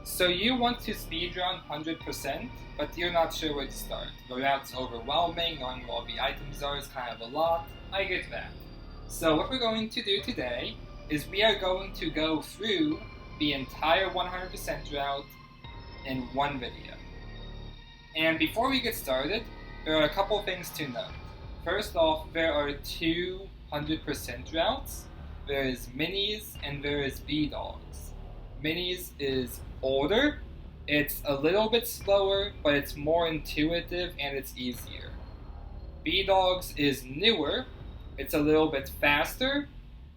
So you want to speedrun 100%, but you're not sure where to start. The route's overwhelming, knowing where all the items are is kind of a lot. I get that. So what we're going to do today is we are going to go through the entire 100% route in one video. And before we get started, there are a couple things to note. First off, there are two 100% routes. There is minis and there is Bdogs. Minis is older, it's a little bit slower, but it's more intuitive and it's easier. Bdogs is newer, it's a little bit faster,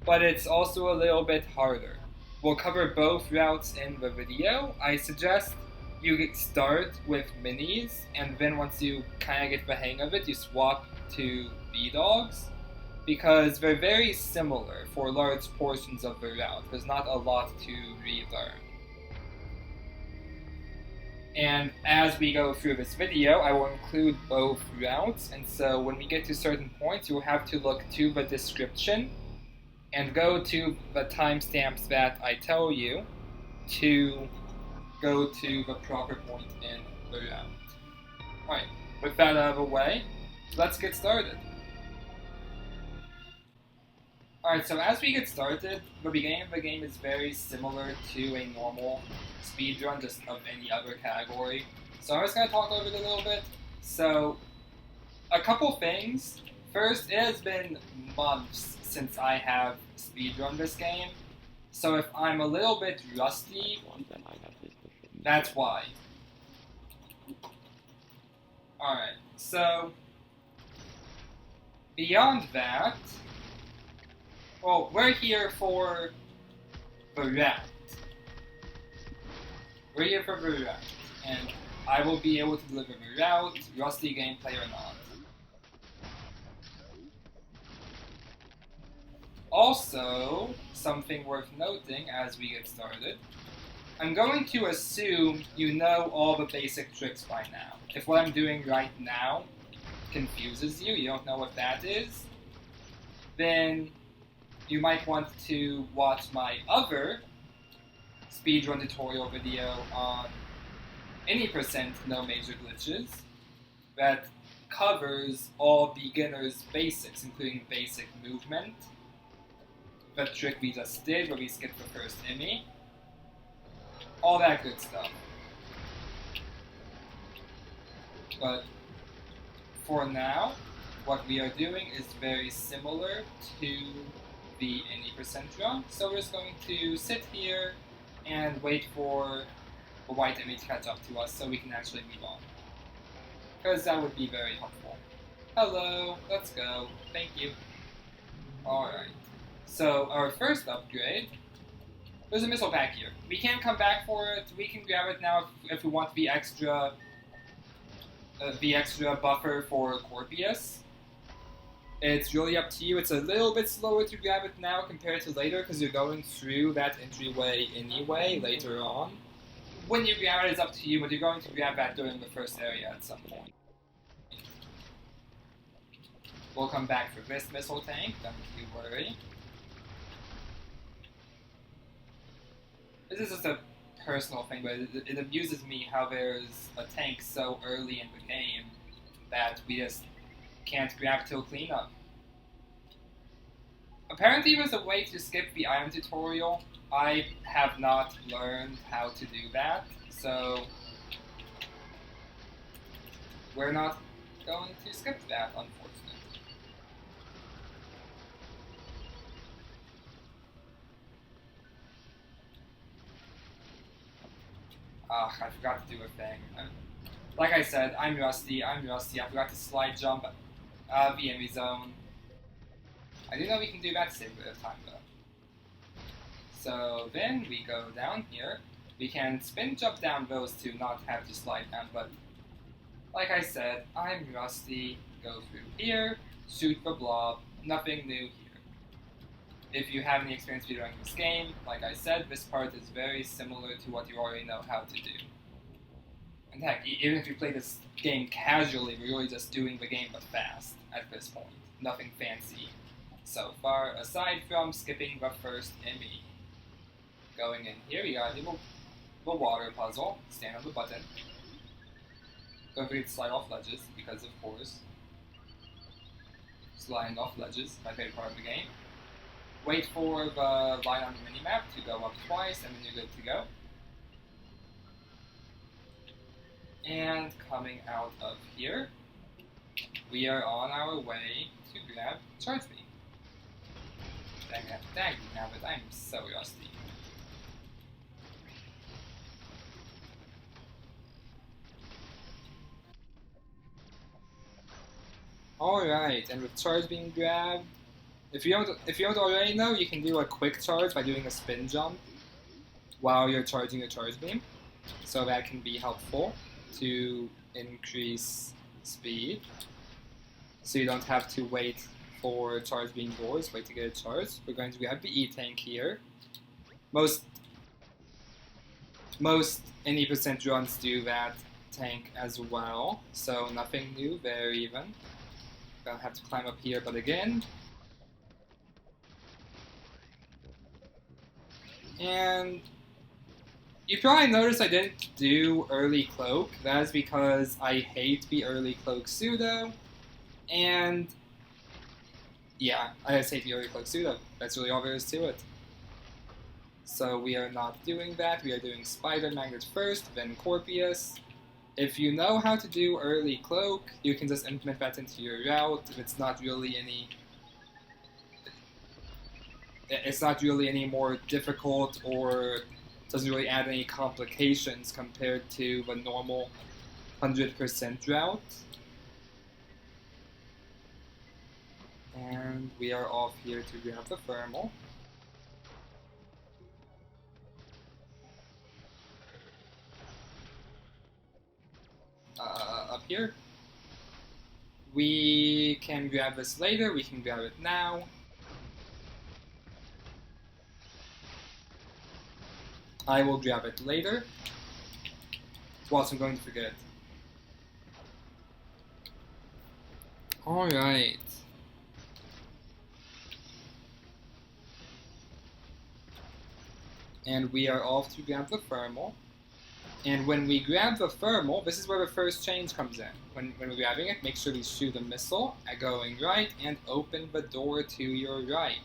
but it's also a little bit harder. We'll cover both routes in the video. I suggest you start with minis, and then once you kind of get the hang of it, you swap to Bdogs, because they're very similar for large portions of the route. There's not a lot to relearn. And as we go through this video, I will include both routes, and so when we get to certain points, you'll have to look to the description and go to the timestamps that I tell you to go to the proper point in the route. Alright, with that out of the way, let's get started. Alright, so as we get started, the beginning of the game is very similar to a normal speedrun, just of any other category. So I'm just going to talk over it a little bit. So, a couple things. First, it has been months since I have speedrun this game. So if I'm a little bit rusty, that's why. Alright, so beyond that, well, we're here for the route. We're here for the route, and I will be able to deliver the route, rusty gameplay or not. Also, something worth noting as we get started, I'm going to assume you know all the basic tricks by now. If what I'm doing right now confuses you, you don't know what that is, then you might want to watch my other speedrun tutorial video on any percent no major glitches that covers all beginners basics, including basic movement, the trick we just did where we skipped the first Emmy, all that good stuff. But for now, what we are doing is very similar to the any percent run, so we're just going to sit here and wait for the white Emmy to catch up to us so we can actually move on. Because that would be very helpful. Hello, let's go. Thank you. Alright. So our first upgrade, there's a missile pack here. We can't come back for it. We can grab it now if we want the extra buffer for Corpius. It's really up to you. It's a little bit slower to grab it now compared to later because you're going through that entryway anyway later on. When you grab it, it's up to you, but you're going to grab that during the first area at some point. We'll come back for this missile tank, don't you worry. This is just a personal thing, but it amuses me how there's a tank so early in the game that we just can't grab till cleanup. Apparently there's a way to skip the item tutorial. I have not learned how to do that, so we're not going to skip that, unfortunately. I forgot to do a thing. Like I said, I'm rusty. I forgot to slide jump the enemy zone. I do know we can do that to save a bit of time though. So then we go down here. We can spin jump down those to not have to slide down, but like I said, I'm rusty. Go through here, shoot the blob, nothing new here. If you have any experience speedrunning this game, like I said, this part is very similar to what you already know how to do. And heck, even if you play this game casually, we're really just doing the game but fast at this point. Nothing fancy so far, aside from skipping the first Emmy. Going in here, we got a little the water puzzle. Stand on the button. Don't forget to slide off ledges, because of course. Sliding off ledges, my favorite part of the game. Wait for the line on the minimap to go up twice, and then you're good to go. And coming out of here, we are on our way to grab Charge Beam. Dang it, I'm so rusty. Alright, and with Charge being grabbed, if you don't already know, you can do a quick charge by doing a spin jump while you're charging your Charge Beam. So that can be helpful to increase speed. So you don't have to wait for Charge Beam doors, wait to get a charge. We're going to grab the E-Tank here. Most any percent runs do that tank as well, so nothing new there even. Gonna have to climb up here, but again. And you probably noticed I didn't do early cloak. That is because I hate the early cloak pseudo, and yeah, I just hate the early cloak pseudo. That's really all there is to it. So we are not doing that. We are doing Spider Magnet first, then Corpius. If you know how to do early cloak, you can just implement that into your route. It's not really any more difficult, or doesn't really add any complications compared to the normal 100% route. And we are off here to grab the thermal. Up here. We can grab this later, we can grab it now. I will grab it later. Whilst I'm going to forget. Alright. And we are off to grab the thermal. And when we grab the thermal, this is where the first change comes in. When we're grabbing it, make sure we shoot a missile at going right and open the door to your right.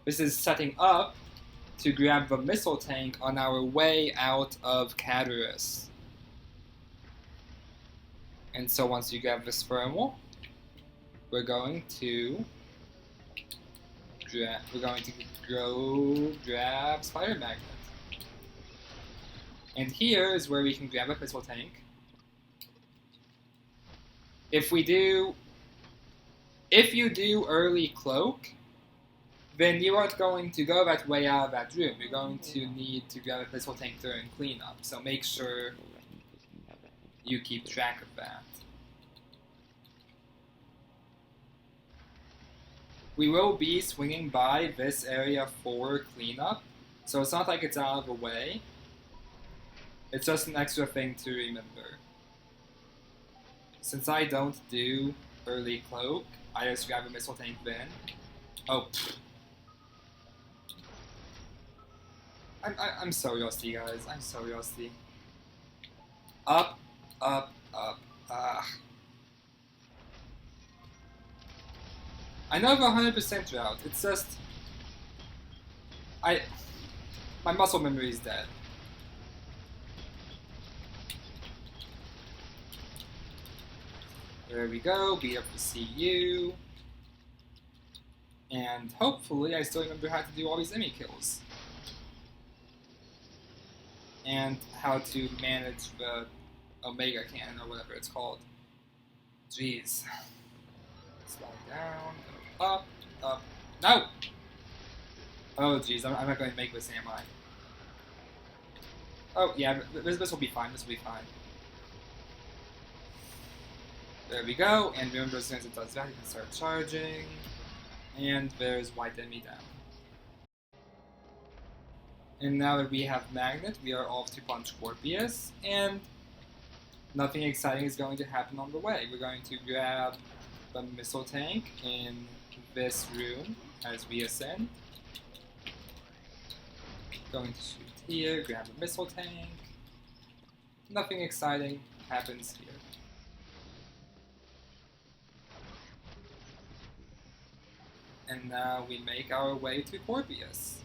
This is setting up to grab the missile tank on our way out of Catarus. And so once you grab this thermal, we're going to go grab Spider Magnet. And here is where we can grab a missile tank. If you do early cloak, then you aren't going to go that way out of that room. You're going to need to grab a missile tank during cleanup. So make sure you keep track of that. We will be swinging by this area for cleanup, so it's not like it's out of the way. It's just an extra thing to remember. Since I don't do early cloak, I just grab a missile tank then. Oh. I'm so rusty, guys. I'm so rusty. Up, up, up. I know the 100% route. It's just my muscle memory is dead. There we go, beat up the CU. And hopefully I still remember how to do all these enemy kills. And how to manage the Omega Cannon or whatever it's called. Jeez. Slide down, go up, up. No! Oh jeez, I'm not going to make this, am I? Oh yeah, this will be fine, this will be fine. There we go, and remember as soon as it does that, you can start charging. And there's white enemy down. And now that we have Magnet, we are off to punch Scorpius, and nothing exciting is going to happen on the way. We're going to grab the missile tank in this room as we ascend. Going to shoot here, grab the missile tank. nothing exciting happens here. And now we make our way to Corpius.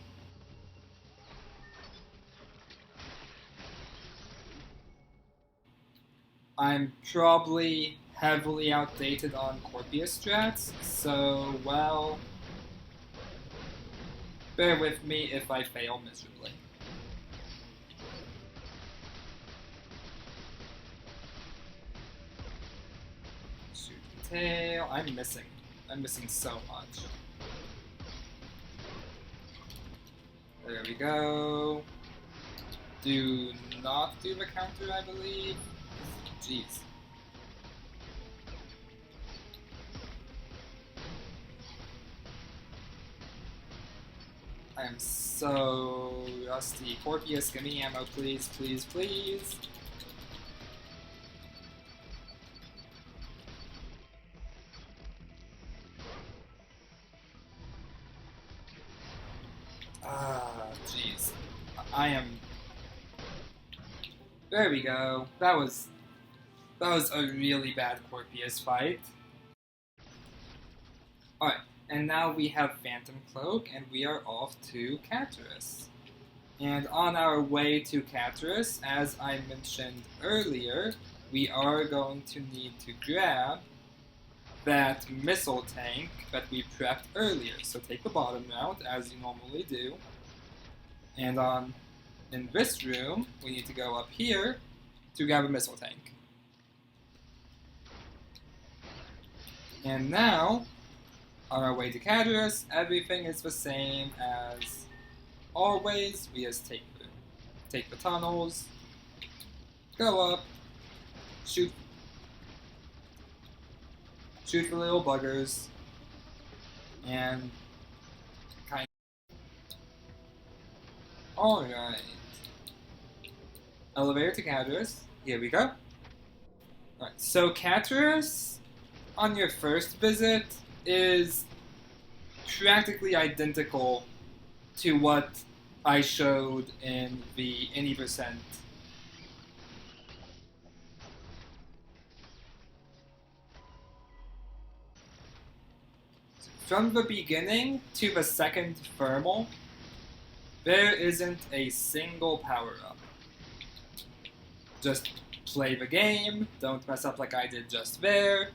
I'm probably heavily outdated on Corpius strats, so, well, bear with me if I fail miserably. Shoot the tail. I'm missing so much. There we go. Do not do the counter, I believe. Jeez. I am so rusty. Corpius, give me ammo, please, please, please. Ah, jeez. I am... There we go. That was a really bad Corpius fight. Alright, and now we have Phantom Cloak, and we are off to Caturus. And on our way to Caturus, as I mentioned earlier, we are going to need to grab that missile tank that we prepped earlier. So take the bottom route, as you normally do. And in this room, we need to go up here to grab a missile tank. And now, on our way to Caturus, everything is the same as always. We just take the tunnels, go up, shoot the little buggers, and kind of... Alright. Elevator to Caturus. Here we go. Alright, so Caturus, on your first visit, is practically identical to what I showed in the any percent. From the beginning to the second thermal, there isn't a single power-up. Just play the game, don't mess up like I did just there,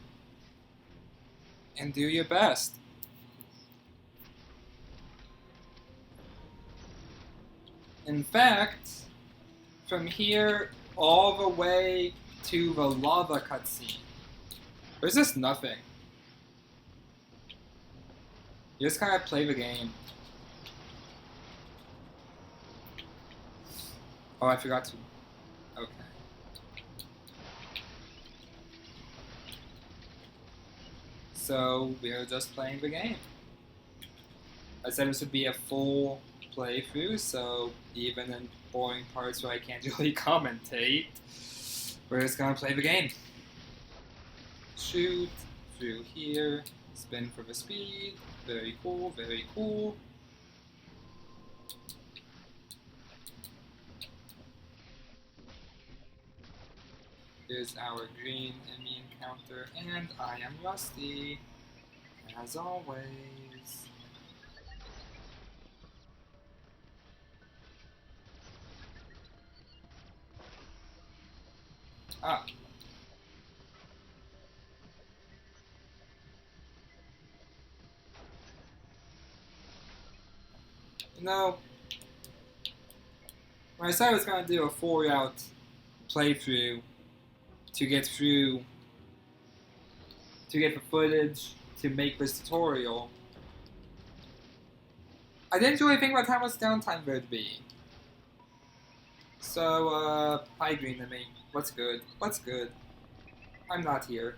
and do your best. In fact, from here all the way to the lava cutscene, there's just nothing. You just kind of play the game. Oh, I forgot to... Okay. So, we're just playing the game. I said this would be a full playthrough, so even in boring parts where I can't really commentate, we're just gonna play the game. Shoot through here, spin for the speed. Very cool, very cool. Here's our green enemy encounter, and I am rusty, as always. Ah. You know, when I said I was going to do a 4-route playthrough to get the footage to make this tutorial, I didn't really think about how much downtime there'd be. So, hi green to me. What's good? What's good? I'm not here.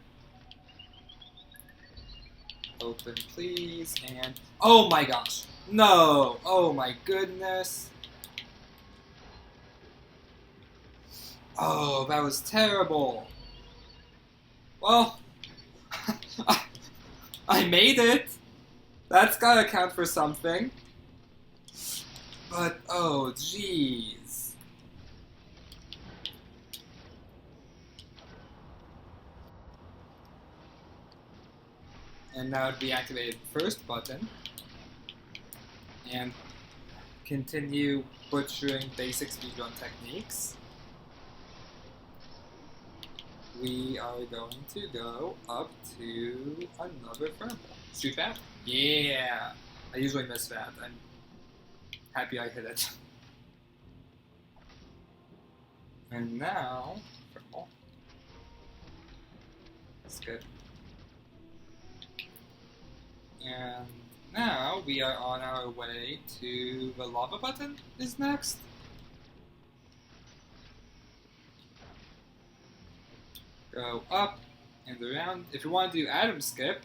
Open, please, and... Oh my gosh! No! Oh my goodness! Oh, that was terrible! Well, I made it! That's gotta count for something. But, oh, jeez. And now deactivate the first button and continue butchering basic speedrun techniques. We are going to go up to another thermal. Shoot that? Yeah! I usually miss that. I'm happy I hit it. And now, thermal. That's good. And now we are on our way to the lava button is next. Go up and around. If you want to do atom skip,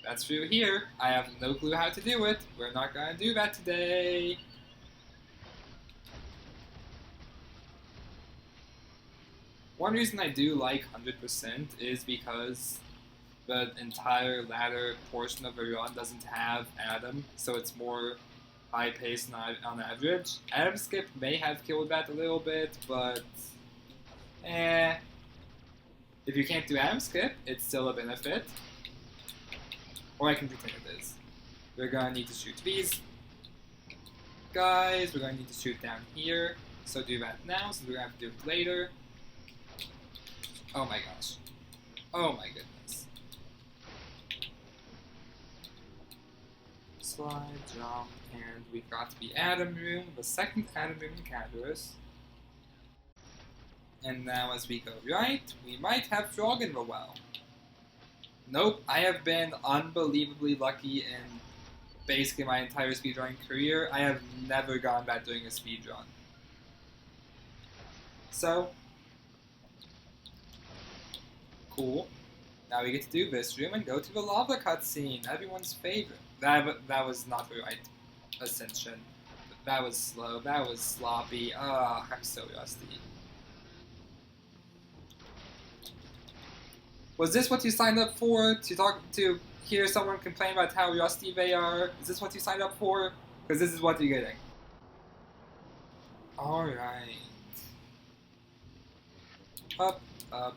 that's through here. I have no clue how to do it. We're not going to do that today. One reason I do like 100% is because the entire latter portion of the run doesn't have Atom, so it's more high-paced on average. Atom skip may have killed that a little bit, but if you can't do Atom skip, it's still a benefit. Or I can pretend it is. We're gonna need to shoot these guys. We're gonna need to shoot down here. So do that now, since we're gonna have to do it later. Oh my gosh. Oh my goodness. Slide, jump, and we've got the Atom Room, the second Atom Room in Cadorus. And now as we go right, we might have Frog in the well. Nope, I have been unbelievably lucky in basically my entire speedrunning career. I have never gone bad doing a speedrun. So, cool. Now we get to do this room and go to the lava cutscene, everyone's favorite. That was not the right ascension. That was slow, that was sloppy. Ah, I'm so rusty. Was this what you signed up for? To hear someone complain about how rusty they are? Is this what you signed up for? Because this is what you're getting. Alright. Up, up.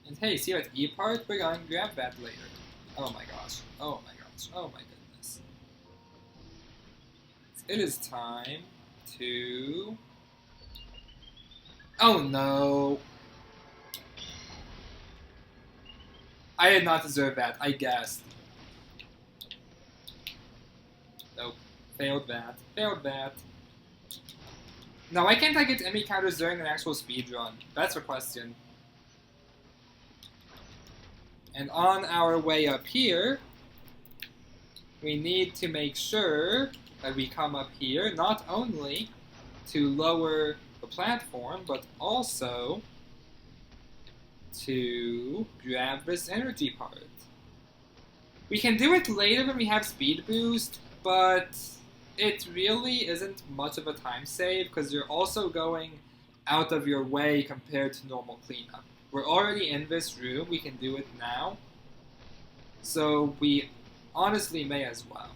And hey, see that E part? We're gonna grab that later. Oh my gosh. Oh my gosh. Oh my goodness. It is time to... Oh no! I did not deserve that, I guessed. Nope. Failed that. Failed that. Now, why can't I get enemy counters during an actual speedrun? That's the question. And on our way up here, we need to make sure that we come up here, not only to lower the platform, but also to grab this energy part. We can do it later when we have speed boost, but it really isn't much of a time save because you're also going out of your way compared to normal cleanup. We're already in this room, we can do it now, so we honestly may as well.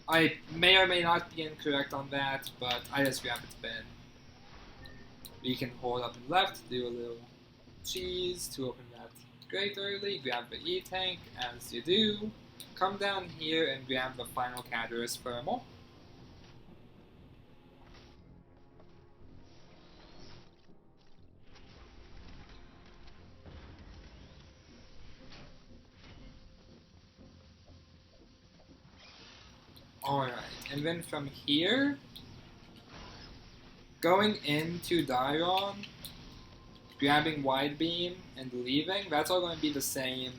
I may or may not be incorrect on that, but I just grabbed it bin. We can hold up and left, do a little cheese to open that grate early, grab the E-tank as you do, come down here and grab the final Cadorus thermal. Alright, and then from here, going into Diron, grabbing wide beam and leaving, that's all going to be the same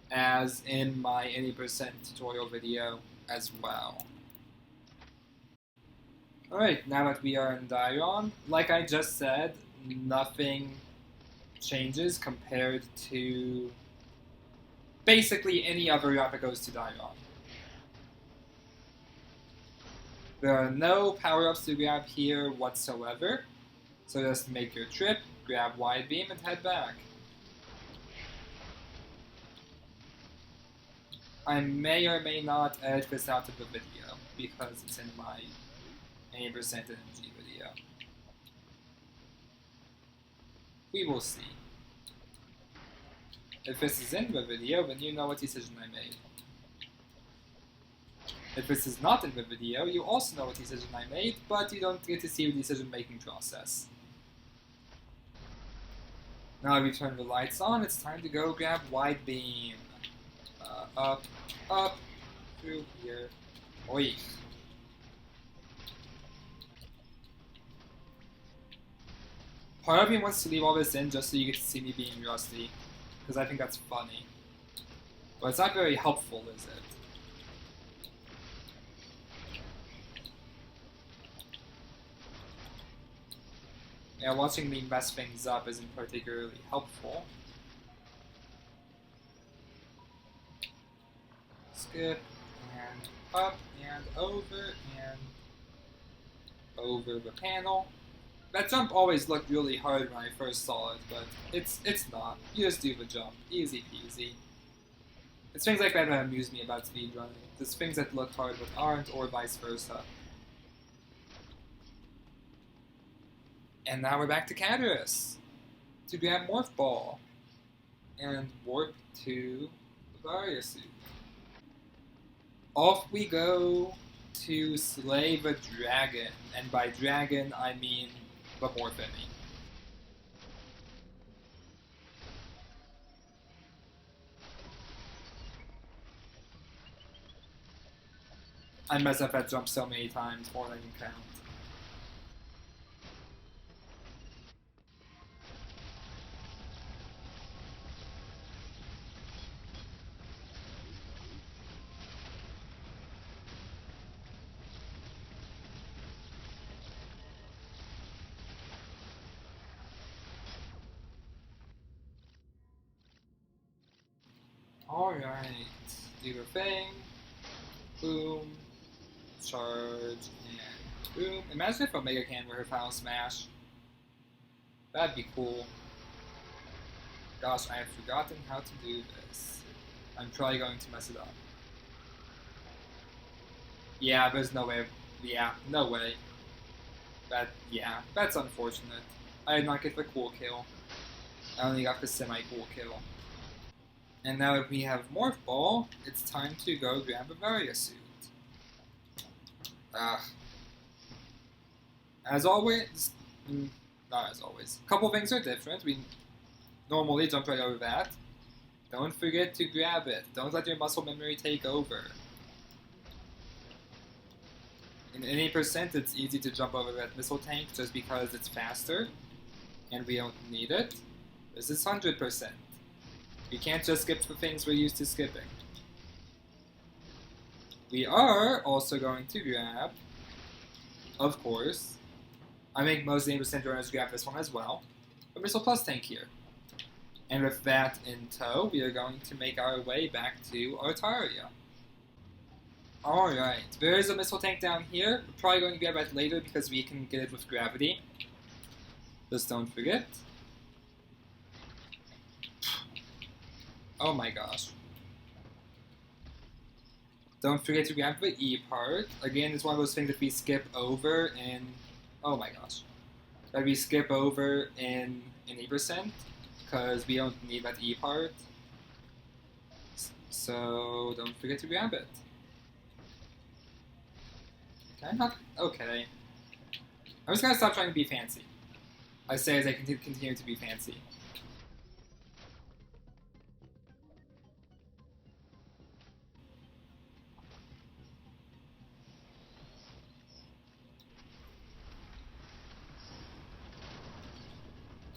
as in my any percent tutorial video as well. Alright, now that we are in Diron, like I just said, nothing changes compared to basically any other route that goes to Diron. There are no power-ups to grab here whatsoever, so just make your trip, grab wide beam, and head back. I may or may not edit this out of the video, because it's in my 80% energy video. We will see. If this is in the video, then you know what decision I made. If this is not in the video, you also know what decision I made, but you don't get to see the decision-making process. Now we turn the lights on, it's time to go grab wide beam. Up, through here. Oi. Part of me wants to leave all this in just so you get to see me being rusty, because I think that's funny. But it's not very helpful, is it? Yeah, watching me mess things up isn't particularly helpful. Skip, and up, and over the panel. That jump always looked really hard when I first saw it, but it's not. You just do the jump. Easy peasy. It's things like that that amuse me about speedrunning. There's things that look hard but aren't, or vice versa. And now we're back to Caterus to grab Morph Ball and warp to the Varia suit. Off we go to slay the dragon, and by dragon I mean the Morphemy. I mess up that jump so many times, more than I can count. Alright, do the thing, boom, charge, and boom. Imagine if Omega Can were her final smash. That'd be cool. Gosh, I have forgotten how to do this. I'm probably going to mess it up. Yeah, there's no way. Yeah, no way. That's unfortunate. I did not get the cool kill. I only got the semi-cool kill. And now that we have Morph Ball, it's time to go grab a Varia suit. As always, not as always. A couple things are different. We normally jump right over that. Don't forget to grab it. Don't let your muscle memory take over. In any percent, it's easy to jump over that missile tank just because it's faster, and we don't need it. This is 100%. We can't just skip the things we're used to skipping. We are also going to grab, of course, I think most 80% runners grab this one as well, a Missile Plus tank here. And with that in tow, we are going to make our way back to Artaria. Alright, there is a missile tank down here. We're probably going to grab that later because we can get it with gravity. Just don't forget. Oh my gosh. Don't forget to grab the E part. Again, it's one of those things that we skip over in... Oh my gosh. That we skip over in 80%, because we don't need that E part. So, don't forget to grab it. Can I not? Okay. I'm just gonna stop trying to be fancy. I say as I continue to be fancy.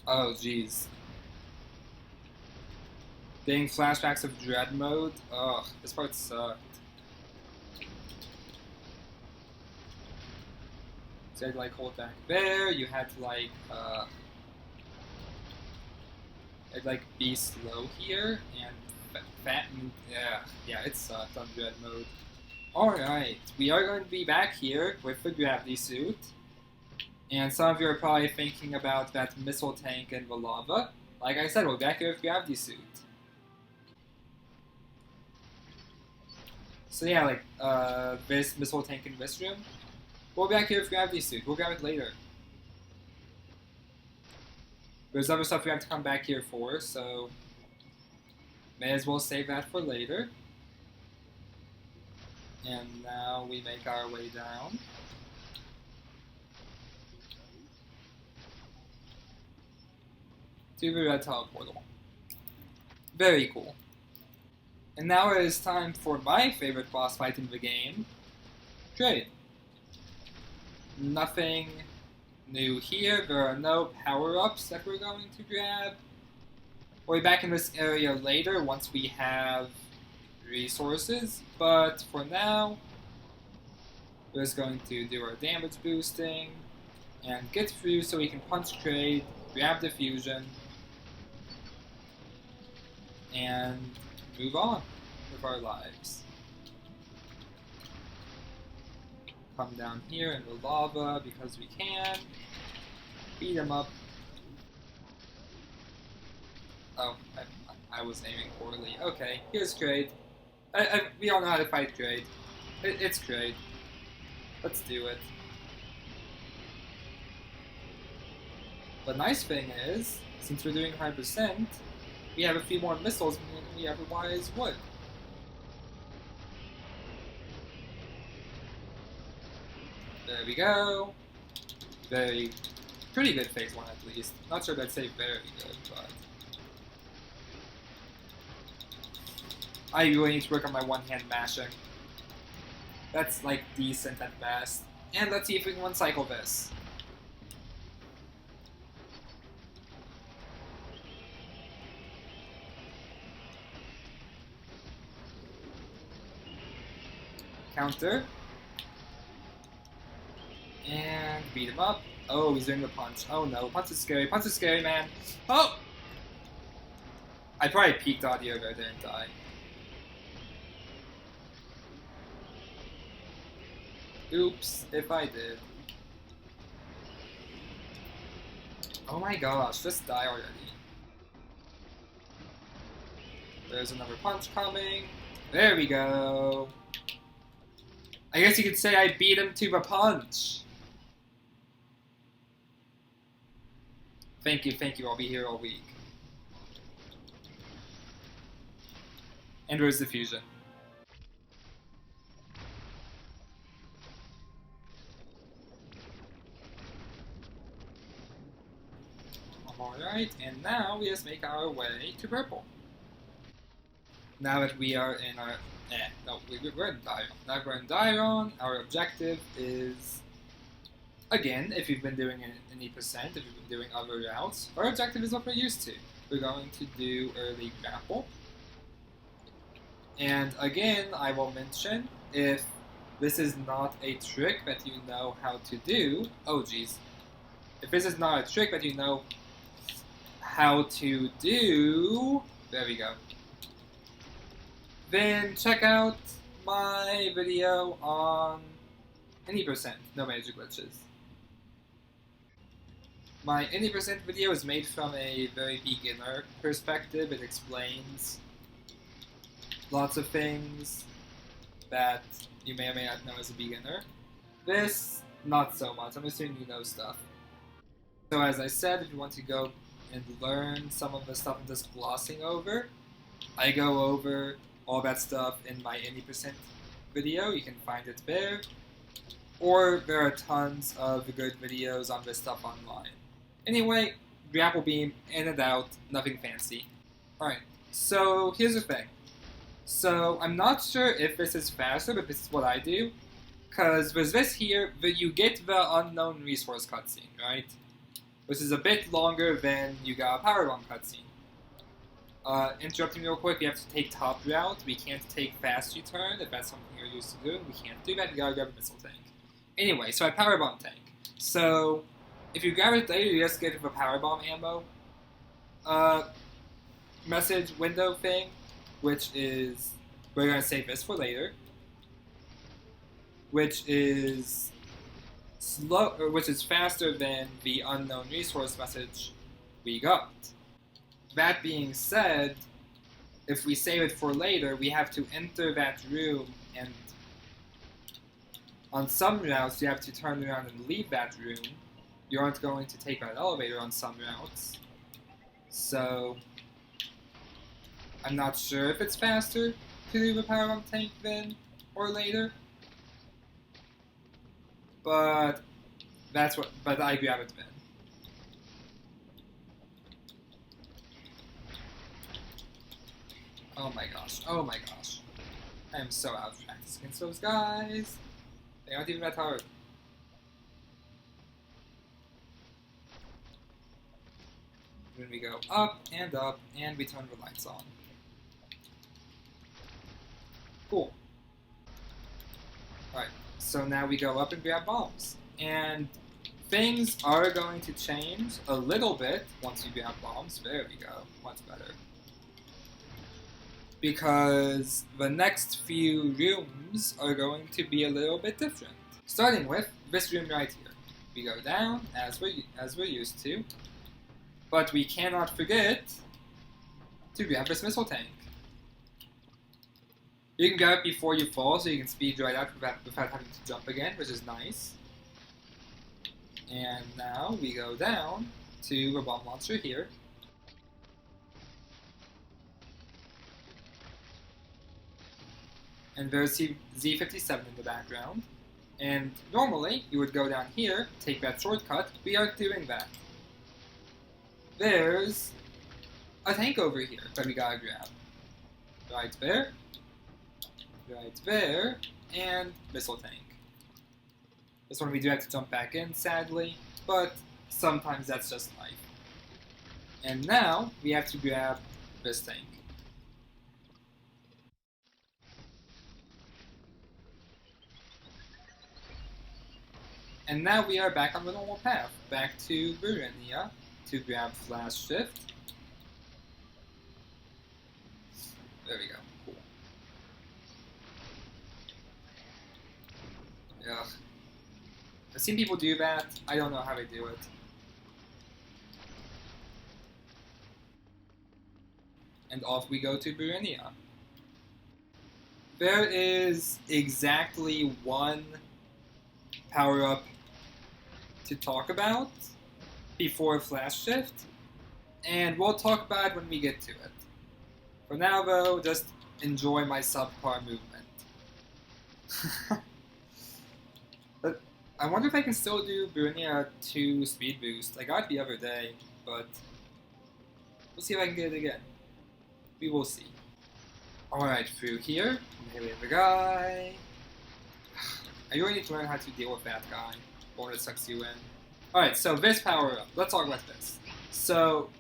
Oh, jeez. Getting flashbacks of Dread mode? Ugh, this part sucked. So you had to, like, hold back there, you had to, like, be slow here, and fatten, yeah, it sucked on Dread mode. Alright, we are going to be back here with the gravity suit. And some of you are probably thinking about that missile tank in the lava. Like I said, we're back here with gravity suit. So yeah, like, this missile tank in this room. We'll be back here with gravity suit. We'll grab it later. There's other stuff we have to come back here for, so... May as well save that for later. And now we make our way down. To the red teleportal. Very cool. And now it is time for my favorite boss fight in the game, Dread. Nothing new here. There are no power-ups that we're going to grab. We'll be back in this area later once we have resources, but for now, we're just going to do our damage boosting and get through so we can punch trade, grab the fusion, and move on with our lives. Come down here in the lava because we can. Beat him up. Oh, I was aiming poorly. Okay, here's Trade. We all know how to fight Trade. It's Trade. Let's do it. The nice thing is, since we're doing 100%, we have a few more missiles than we otherwise would. There we go. Pretty good phase 1 at least. Not sure if I'd say very good, but... I really need to work on my one-hand mashing. That's like decent at best. And let's see if we can one-cycle this. Counter. And beat him up. Oh, he's doing the punch. Oh no, punch is scary. Punch is scary, man. Oh! I probably peaked audio there, didn't I? Oops, if I did. Oh my gosh, just die already. There's another punch coming. There we go. I guess you could say I beat him to the punch. Thank you, I'll be here all week. And where's the fusion? Alright, and now we just make our way to purple. Now that we are in our... we're in Diron. Now that we're in Diron, our objective is... Again, if you've been doing any percent, if you've been doing other routes, our objective is what we're used to. We're going to do early grapple. And again, I will mention, if this is not a trick that you know how to do... Oh geez. If this is not a trick that you know how to do... There we go. Then check out my video on any percent, no major glitches. My any percent video is made from a very beginner perspective. It explains lots of things that you may or may not know as a beginner. This, not so much. I'm assuming you know stuff. So as I said, if you want to go and learn some of the stuff I'm just glossing over, I go over all that stuff in my any percent video. You can find it there. Or there are tons of good videos on this stuff online. Anyway, grapple beam, in and out, nothing fancy. Alright, so here's the thing. So I'm not sure if this is faster, but this is what I do. Because there's this here, that you get the unknown resource cutscene, right? Which is a bit longer than you got a power bomb cutscene. Interrupting real quick, we have to take top route. We can't take fast return if that's something you're used to doing. We can't do that, we gotta grab a missile tank. Anyway, so I power bomb tank. So if you grab it later, you just get the power bomb ammo message window thing, which is, we're gonna save this for later, which is which is faster than the unknown resource message we got. That being said, if we save it for later, we have to enter that room, and on some routes you have to turn around and leave that room. You aren't going to take that elevator on some routes. So I'm not sure if it's faster to do the power up tank then or later, but I grab it then. Oh my gosh, oh my gosh. I am so out of practice against those guys. They aren't even that hard. Then we go up, and we turn the lights on. Cool. Alright, so now we go up and grab bombs. And things are going to change a little bit once you grab bombs. There we go, much better. Because the next few rooms are going to be a little bit different. Starting with this room right here. We go down, as we're used to. But we cannot forget to grab this missile tank. You can grab it before you fall, so you can speed right out without having to jump again, which is nice. And now we go down to the bomb launcher here. And there's Z57 in the background. And normally, you would go down here, take that shortcut. We aren't doing that. There's a tank over here that we gotta grab. Right there, and missile tank. This one we do have to jump back in, sadly, but sometimes that's just life. And now, we have to grab this tank. And now we are back on the normal path, back to Burenia to grab Flash Shift. There we go, cool. Ugh. I've seen people do that, I don't know how they do it. And off we go to Burenia. There is exactly one power-up to talk about before Flash Shift, and we'll talk about it when we get to it. For now, though, just enjoy my subpar movement. But I wonder if I can still do Burenia 2 speed boost. I got it the other day, but we'll see if I can get it again. We will see. Alright, through here, and here we have the guy. I really need to learn how to deal with that guy, or it sucks you in. Alright, so this power-up, let's talk about this. So,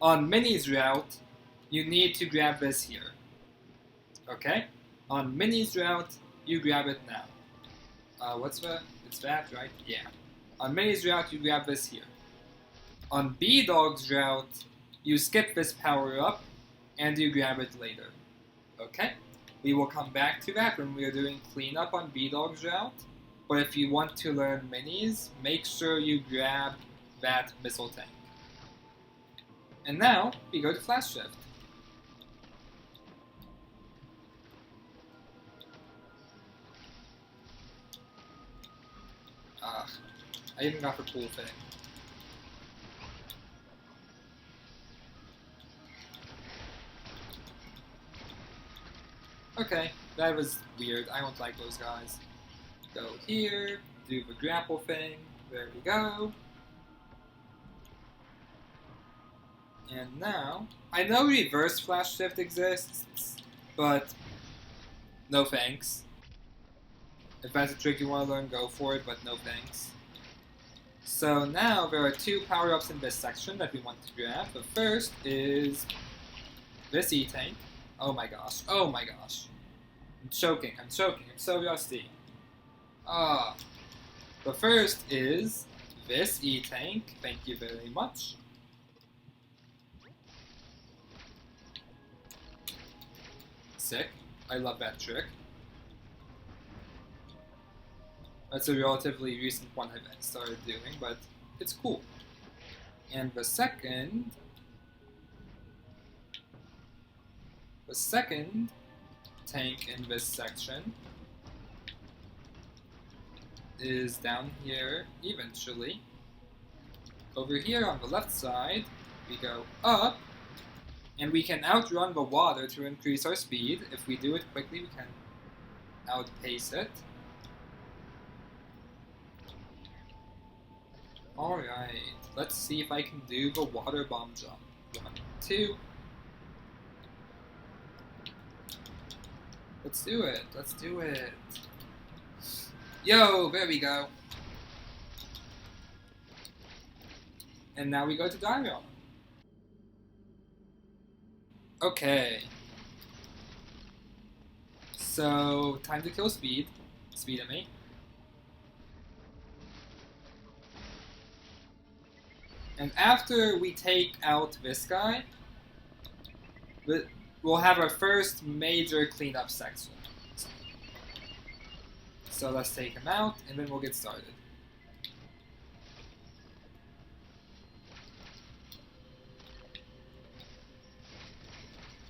on Minnie's route, you need to grab this here. Okay? On Minnie's route, you grab it now. What's that? It's that, right? Yeah. On Minnie's route, you grab this here. On Bdog's route, you skip this power-up, and you grab it later. Okay? We will come back to that when we are doing cleanup on Bdog's route. But if you want to learn minis, make sure you grab that missile tank. And now, we go to Flash Shift. I even got the cool thing. Okay, that was weird. I don't like those guys. Go here, do the grapple thing. There we go. And now, I know reverse Flash Shift exists, but no thanks. If that's a trick you want to learn, go for it, but no thanks. So now there are two power-ups in this section that we want to grab. The first is this E-Tank. Oh my gosh, oh my gosh. I'm choking, I'm so rusty. The first is this E-Tank, thank you very much. Sick, I love that trick. That's a relatively recent one I've started doing, but it's cool. And the second tank in this section is down here eventually. Over here on the left side, we go up, And we can outrun the water to increase our speed. If we do it quickly, we can outpace it. Alright, let's see if I can do the water bomb jump. 1, 2. Let's do it, let's do it. Yo, there we go. And now we go to Diamond. Okay. So, time to kill Speed. Speed at me. And after we take out this guy, we'll have our first major cleanup section. So let's take him out, and then we'll get started.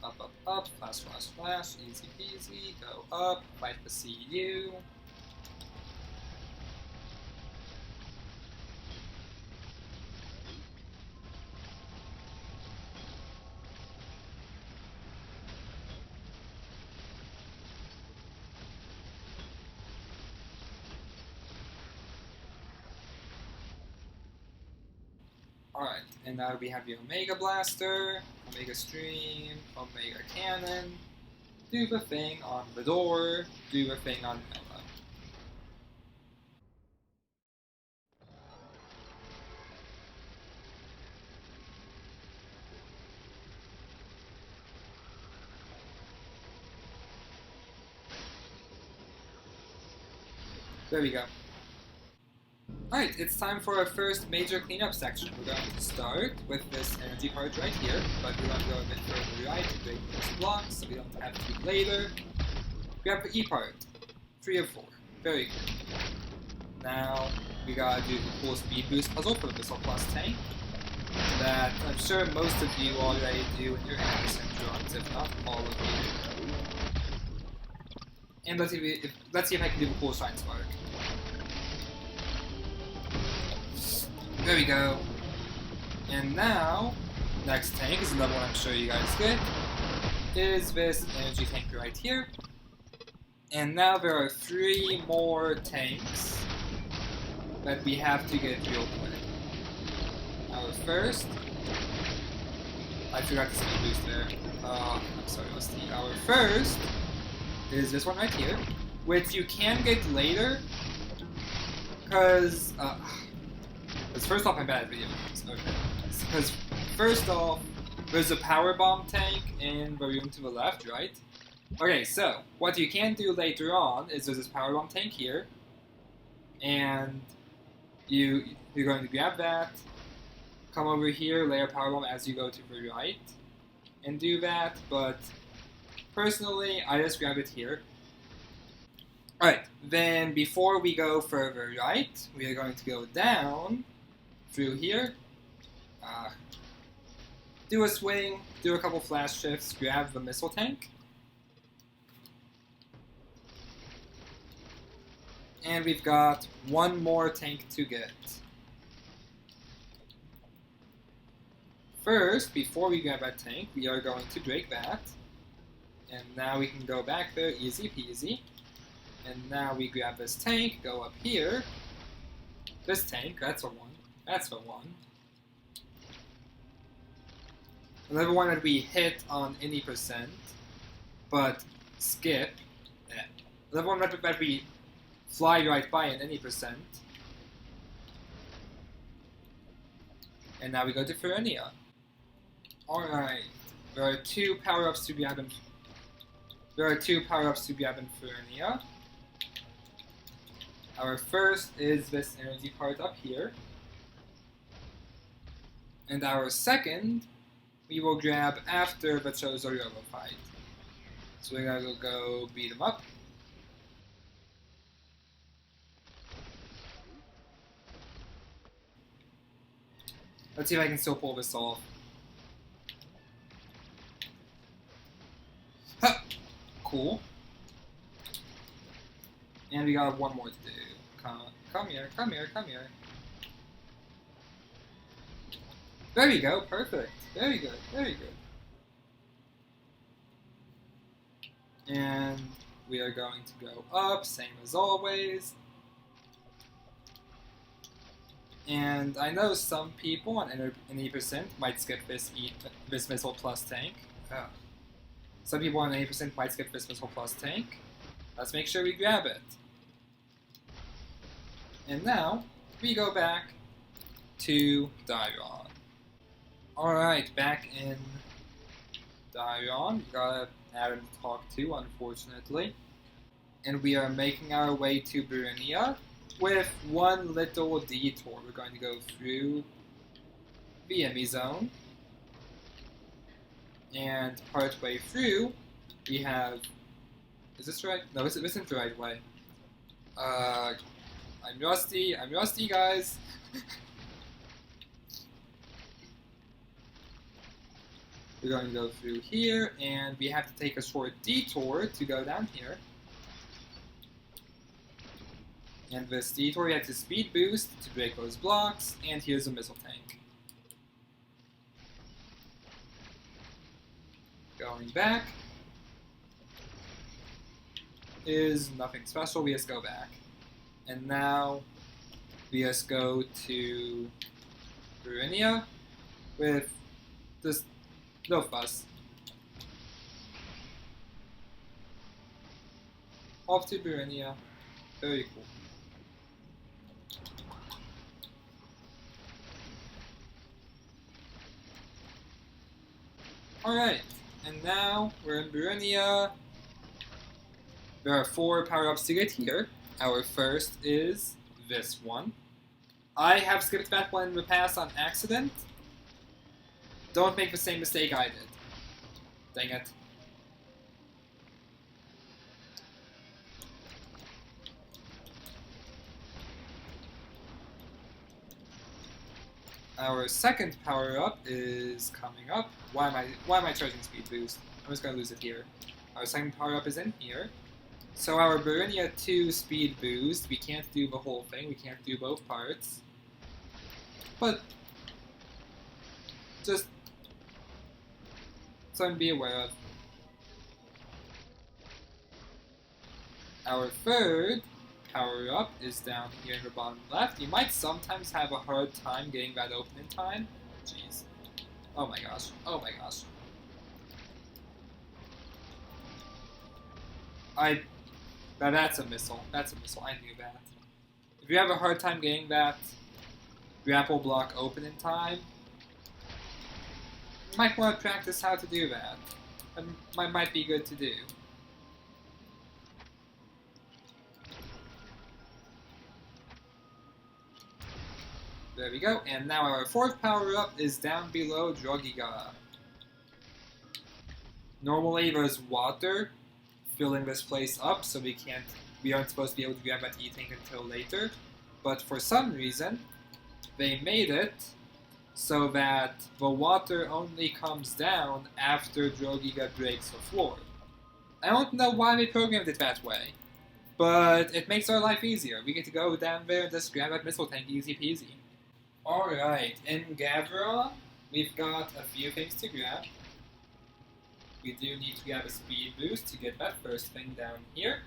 Up, up, up, flash, flash, flash, easy peasy, go up, fight the CU. Alright, and now we have the Omega Blaster, Omega Stream, Omega Cannon, do the thing on the door, do the thing on Mela. There we go. Alright, it's time for our first major cleanup section. We're going to start with this energy part right here, but we're going to go a bit further right to break these blocks so we don't have to do later. Grab the E part. 3 of 4. Very good. Now, we gotta do the cool speed boost puzzle for the Missile Plus tank that I'm sure most of you already do in your Anderson drones, if not all of you. And let's see if I can do the cool Shine Spark. There we go. And now, next tank is another one I'm sure you guys get, is this energy tank right here. And now there are 3 more tanks that we have to get real quick. Our first, I forgot to speed boost there. I'm sorry, Rusty. Our first is this one right here, which you can get later, because first off, I'm bad at video games. Okay. Because first off, there's a power bomb tank in the room to the left, right? Okay, so what you can do later on is there's this power bomb tank here, and you're going to grab that, come over here, lay a power bomb as you go to the right, and do that. But personally, I just grab it here. Alright, then before we go further right, we are going to go down through here, do a swing, do a couple flash shifts, grab the missile tank, and we've got 1 more tank to get. First, before we grab that tank, we are going to break that, and now we can go back there, easy peasy. And now we grab this tank, go up here, this tank, that's a 1. That's the one. Another one that we hit on any percent, but skip. Another one that we fly right by in any percent. And now we go to Ferenia. Alright. There are 2 power-ups to grab in Ferenia. Our first is this energy part up here. And our second, we will grab after the Chozoryobo fight. So we're gonna go beat him up. Let's see if I can still pull this off. Huh. Cool. And we got 1 more to do. Come here, come here, come here. There we go, perfect. Very good, very good. And we are going to go up, same as always. And I know some people on any percent might skip this missile plus tank. Some people on 80% might skip this missile plus tank. Let's make sure we grab it. And now, we go back to Dairon. Alright, back in Dairon. We got Adam to talk to, unfortunately. And we are making our way to Burinia with one little detour. We're going to go through the Emmy Zone. And partway through, we have... Is this right? No, this isn't the right way. I'm rusty, guys! We're going to go through here, and we have to take a short detour to go down here. And this detour, we have to speed boost to break those blocks, and here's a missile tank. Going back is nothing special, we just go back. And now we just go to Burinia with just no fuss. Off to Burinia, very cool. Alright, and now we're in Burinia. There are 4 power-ups to get here. Our first is this one. I have skipped that one in the past on accident. Don't make the same mistake I did. Dang it. Our second power-up is coming up. Why am I charging speed boost? I'm just gonna lose it here. Our second power-up is in here. So our Burinia 2 speed boost, we can't do the whole thing, we can't do both parts. But just something to be aware of. Our third power-up is down here in the bottom left. You might sometimes have a hard time getting that open in time. Jeez. Oh my gosh. Oh my gosh. That's a missile. That's a missile. I knew that. If you have a hard time getting that grapple block open in time, you might want to practice how to do that. It might be good to do. There we go, and now our fourth power-up is down below Drogiga. Normally there's water filling this place up, so we aren't supposed to be able to grab that E-tank until later. But for some reason, they made it so that the water only comes down after Drogiga breaks the floor. I don't know why they programmed it that way, but it makes our life easier. We get to go down there and just grab that missile tank easy peasy. Alright, in Gavra, we've got a few things to grab. We do need to grab a speed boost to get that first thing down here.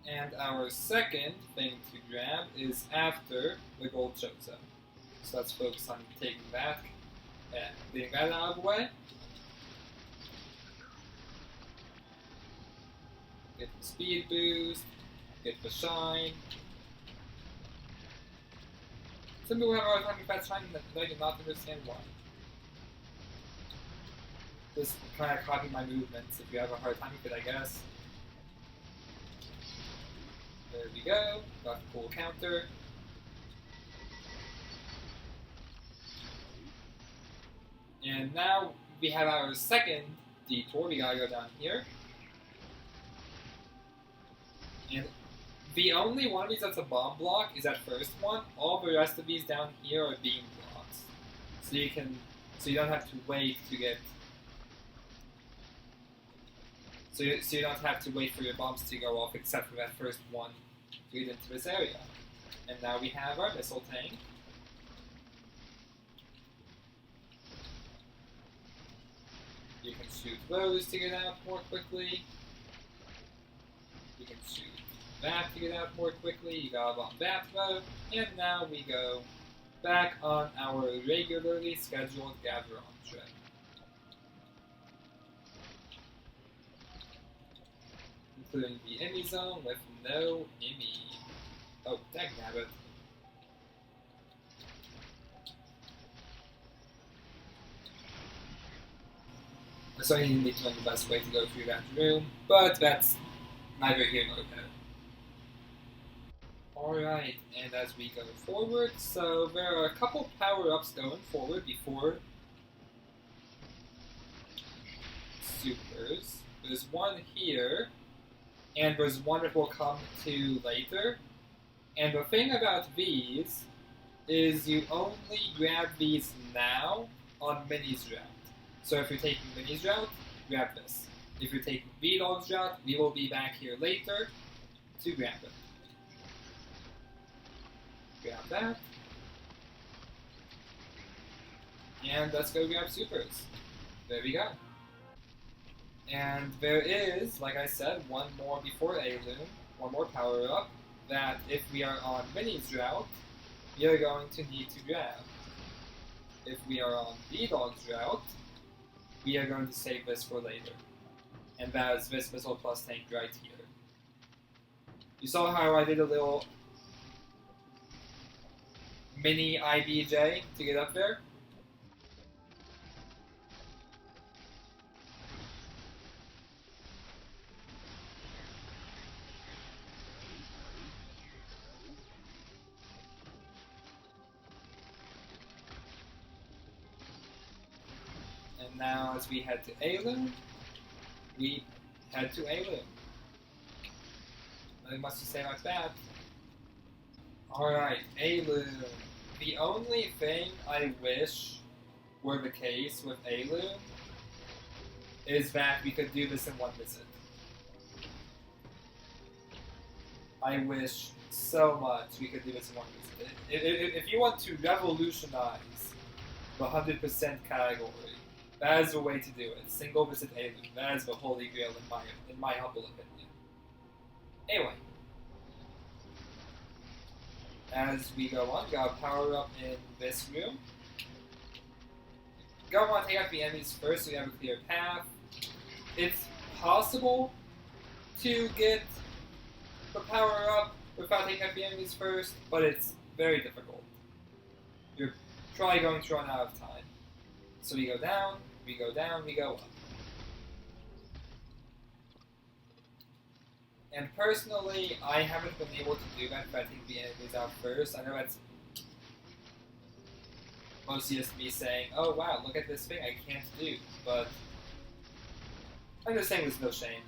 And our second thing to grab is after the Golzuna. So let's focus on taking that and getting that out of the way. Get the speed boost, get the shine. Some people have a hard time with that shine and I do not understand why. Just kind of copy my movements if you have a hard time with it, I guess. There we go, got the cool counter. And now we have our second detour, we gotta go down here. And the only one of these that's a bomb block is that first one. All the rest of these down here are beam blocks. So you don't have to wait to get... So you don't have to wait for your bombs to go off except for that first one to get into this area. And now we have our missile tank. You can shoot those to get out more quickly. You can shoot that to get out more quickly. You got on that mode, and now we go back on our regularly scheduled gather on trip. Including the Emmy zone with no Emmy. Oh, dagnabbit. I certainly need to know the best way to go through that room, but that's neither here nor there. Alright, and as we go forward, so there are a couple power-ups going forward before supers. There's one here, and there's one that we'll come to later. And the thing about these is you only grab these now on Mini's route. So if you're taking Mini's route, grab this. If you're taking Bdog's route, we will be back here later to grab it. Grab that. And let's go grab supers. There we go. And there is, like I said, one more before A-Loom, one more power-up, that if we are on Mini's route, we are going to need to grab. If we are on Bdog's route, we are going to save this for later. And that is this missile plus tank right here. You saw how I did a little mini IBJ to get up there? And now as we head to A-Loom, we head to A-Loom. Nothing much to say like that. Alright, A-Loom. The only thing I wish were the case with A-Loom is that we could do this in one visit. I wish so much we could do this in one visit. If you want to revolutionize the 100% category, that is the way to do it. Single visit A-Loom. That is the holy grail in my humble opinion. Anyway. As we go on, we gotta power up in this room. You're gonna want to take out the enemies first so you have a clear path. It's possible to get the power up without taking out the enemies first, but it's very difficult. You're probably going to run out of time. So we go down, we go down, we go up. And personally, I haven't been able to do that if I take the enemies out first. I know that's mostly just me saying, oh wow, look at this thing I can't do, but I'm just saying there's no shame.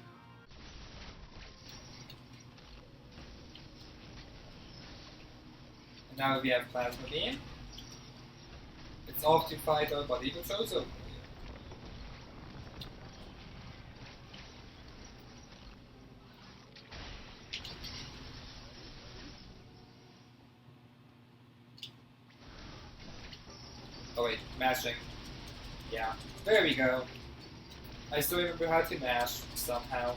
And now we have Plasma Beam. It's off to fight our buddy Chozo. Oh wait, mashing. Yeah, there we go. I still remember how to mash, somehow.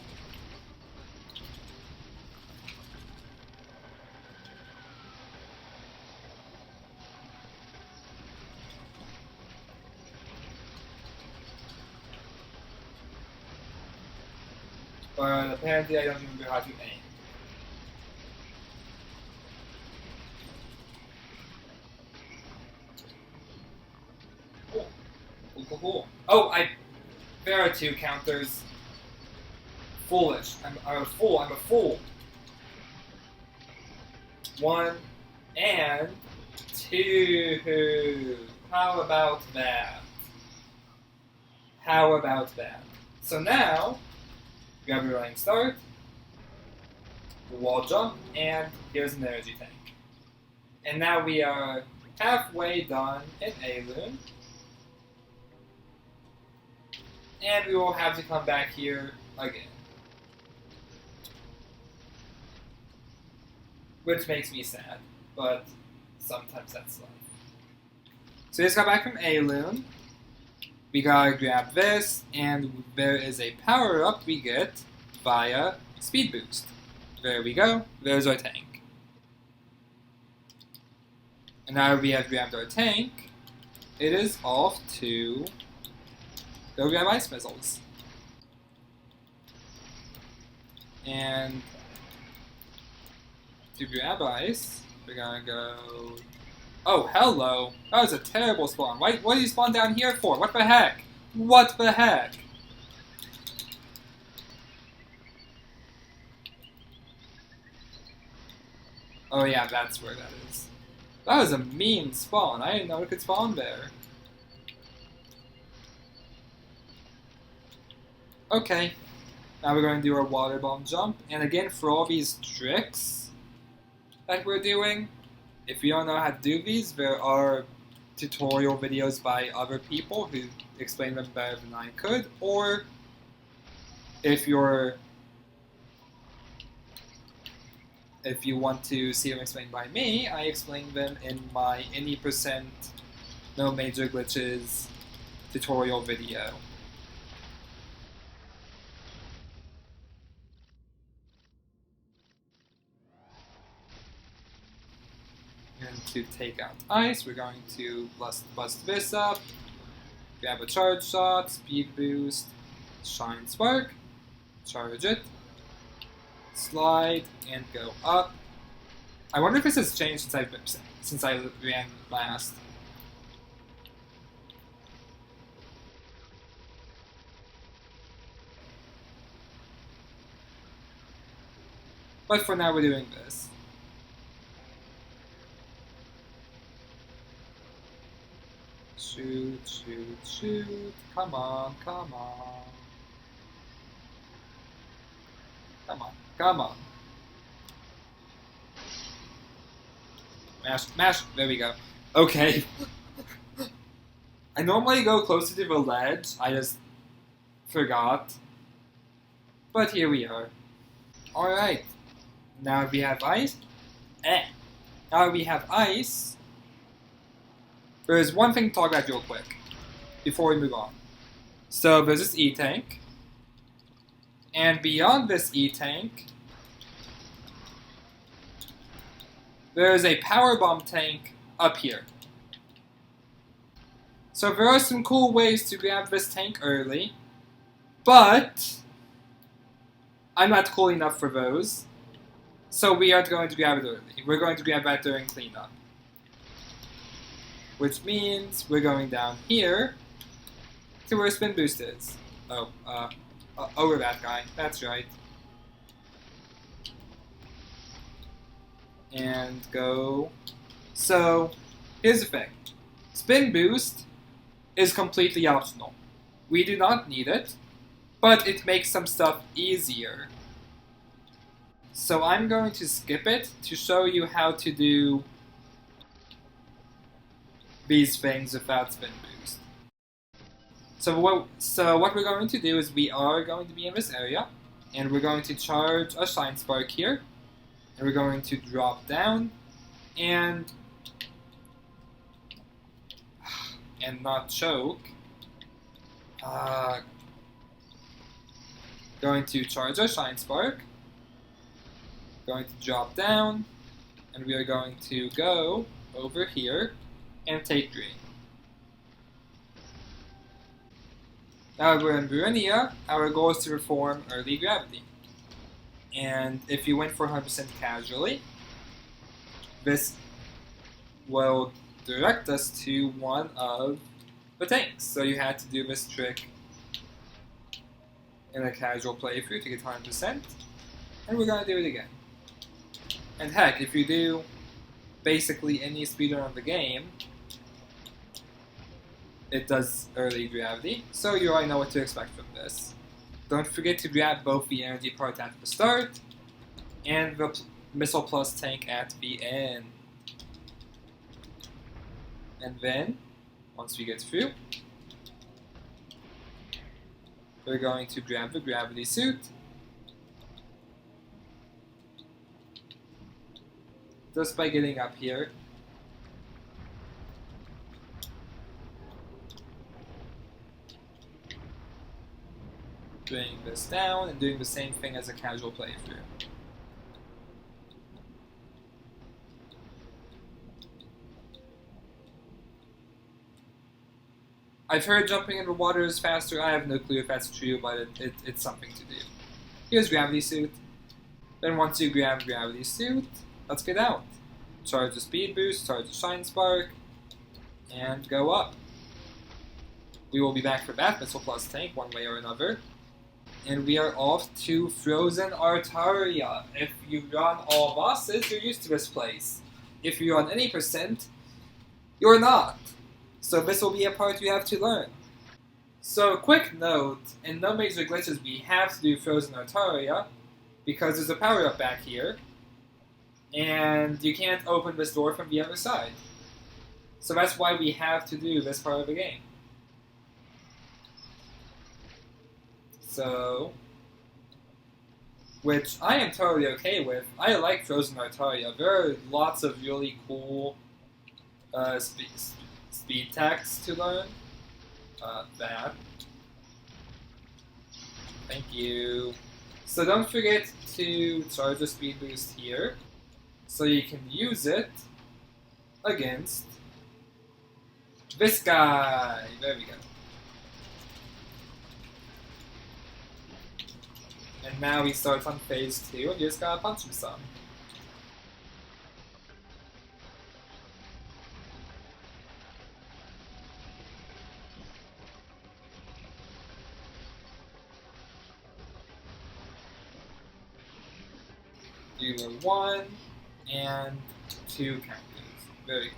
But apparently I don't remember how to aim. Cool. Oh, there are two counters. Foolish. I'm a fool. I'm a fool. 1 and 2. How about that? How about that? So now, grab your running start, the wall jump, and here's an energy tank. And now we are halfway done in A-Loom. And we will have to come back here again. Which makes me sad, but sometimes that's life. So we just got back from A-Loom. we gotta grab this, and there is a power-up we get via speed boost. There we go, there's our tank. And now we have grabbed our tank, it is off to go grab ice missiles. And to grab ice, we're gonna go... Oh, hello! That was a terrible spawn. What did you spawn down here for? What the heck? What the heck? Oh yeah, that's where that is. That was a mean spawn. I didn't know it could spawn there. Okay. Now we're going to do our water bomb jump. And again, for all these tricks that we're doing, if you don't know how to do these, there are tutorial videos by other people who explain them better than I could. Or if you want to see them explained by me, I explain them in my any percent no major glitches tutorial video. And to take out ice, we're going to bust this up, grab a charge shot, speed boost, shine spark, charge it, slide, and go up. I wonder if this has changed since I ran last. But for now, we're doing this. Shoot, shoot, shoot. Come on, come on. Come on, come on. Mash, mash. There we go. Okay. I normally go closer to the ledge. I just forgot. But here we are. Alright. Now we have ice. Now we have ice. There's one thing to talk about real quick before we move on. So there's this E-tank. And beyond this E-tank, there's a power bomb tank up here. So there are some cool ways to grab this tank early, but I'm not cool enough for those. So we aren't going to grab it early. We're going to grab that during cleanup. Which means we're going down here to where spin boost is. Oh, over that guy. That's right. And go. So, here's the thing. Spin boost is completely optional. We do not need it, but it makes some stuff easier. So I'm going to skip it to show you how to do these things without spin boost. So what we're going to do is we are going to be in this area, and we're going to charge a shine spark here, and we're going to drop down, and not choke. Going to charge our shine spark, going to drop down, and we are going to go over here and take green. Now we're in Burenia, our goal is to perform early gravity. And if you went for 100% casually, this will direct us to one of the tanks. So you had to do this trick in a casual playthrough to get 100%, and we're gonna do it again. And heck, if you do basically any speedrun of the game, it does early gravity, so you already know what to expect from this. Don't forget to grab both the energy part at the start and the missile plus tank at the end. And then, once we get through, we're going to grab the gravity suit, just by getting up here. bring this down, and doing the same thing as a casual playthrough. I've heard jumping in the water is faster. I have no clue if that's true, but it's something to do. Here's Gravity Suit. Then once you grab Gravity Suit, let's get out. Charge the Speed Boost, charge the Shine Spark, and go up. We will be back for Bath Missile plus Tank one way or another. And we are off to Frozen Artaria. If you run all bosses, you're used to this place. If you run any percent, you're not. So this will be a part you have to learn. So quick note, in no major glitches we have to do Frozen Artaria, because there's a power-up back here, and you can't open this door from the other side. So that's why we have to do this part of the game. So, which I am totally okay with. I like Frozen Artaria. There are lots of really cool speed techs to learn. That. Thank you. So don't forget to charge the speed boost here, so you can use it against this guy. There we go. And now he starts on phase 2, and you just gotta punch him some. Do 1 and 2 counters. Very cool.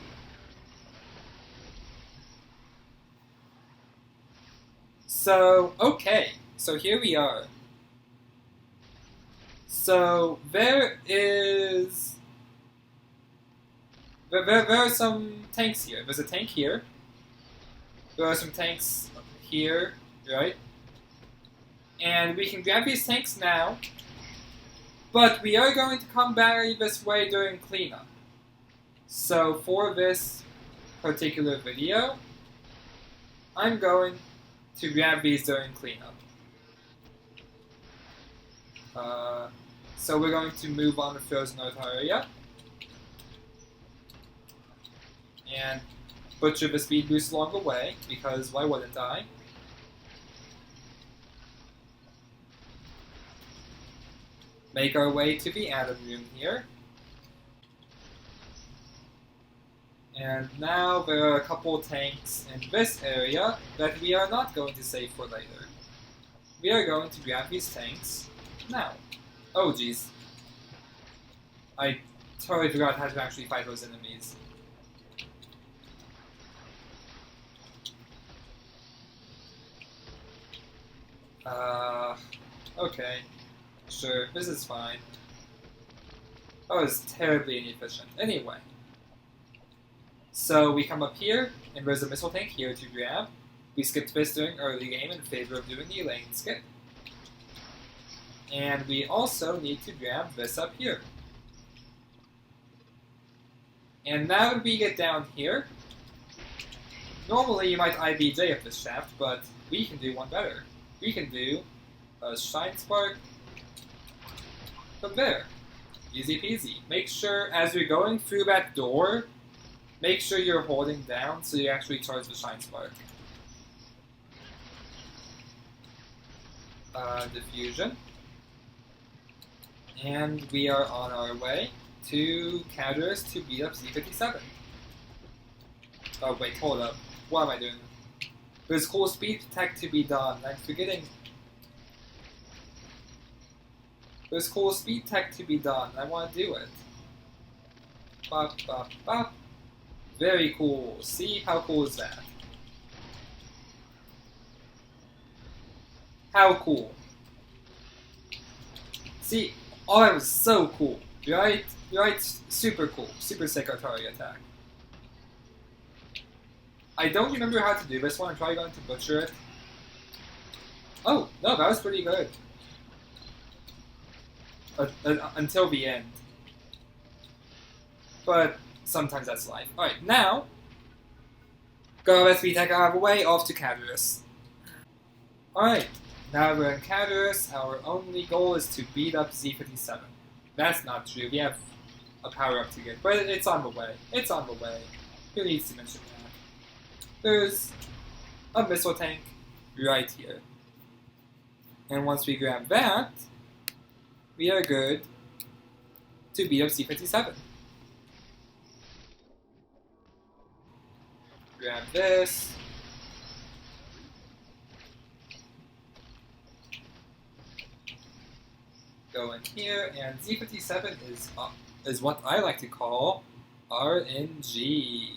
So, okay. So here we are. So there are some tanks here. There's a tank here. There are some tanks here, right? And we can grab these tanks now. But we are going to come back this way during cleanup. So for this particular video, I'm going to grab these during cleanup. So we're going to move on to Frozen Artaria. And butcher the speed boost along the way, because why wouldn't I? Make our way to the Atom Room here. And now there are a couple tanks in this area that we are not going to save for later. We are going to grab these tanks now. Oh jeez. I totally forgot how to actually fight those enemies. Okay. Sure, this is fine. Oh, it's terribly inefficient. Anyway. So we come up here, and there's a missile tank here to grab. We skipped this during early game in favor of doing the lane skip. And we also need to grab this up here. And now that we get down here, normally you might IBJ up this shaft, but we can do one better. We can do a Shine Spark from there. Easy peasy. Make sure, as you're going through that door, make sure you're holding down so you actually charge the Shine Spark. Diffusion. And we are on our way to Cadres to beat up C-57. Oh wait, hold up. What am I doing? There's cool speed tech to be done. I'm forgetting. There's cool speed tech to be done. I want to do it. Bop, bop, bop. Very cool. See, how cool is that? How cool. See, oh, that was so cool. Right? Right? Super cool. Super sick Artaria attack. I don't remember how to do this one. I'm probably going to butcher it. Oh, no, that was pretty good. Until the end. But sometimes that's life. Alright, now, go let's be tech out of the way, off to Cadres. Alright, Now we're in Caterus, our only goal is to beat up Z57. That's not true, we have a power-up to get, but it's on the way. It's on the way. Who needs to mention that? There's a missile tank right here. And once we grab that, we are good to beat up Z57. Grab this. Go in here, and Z57 is what I like to call RNG.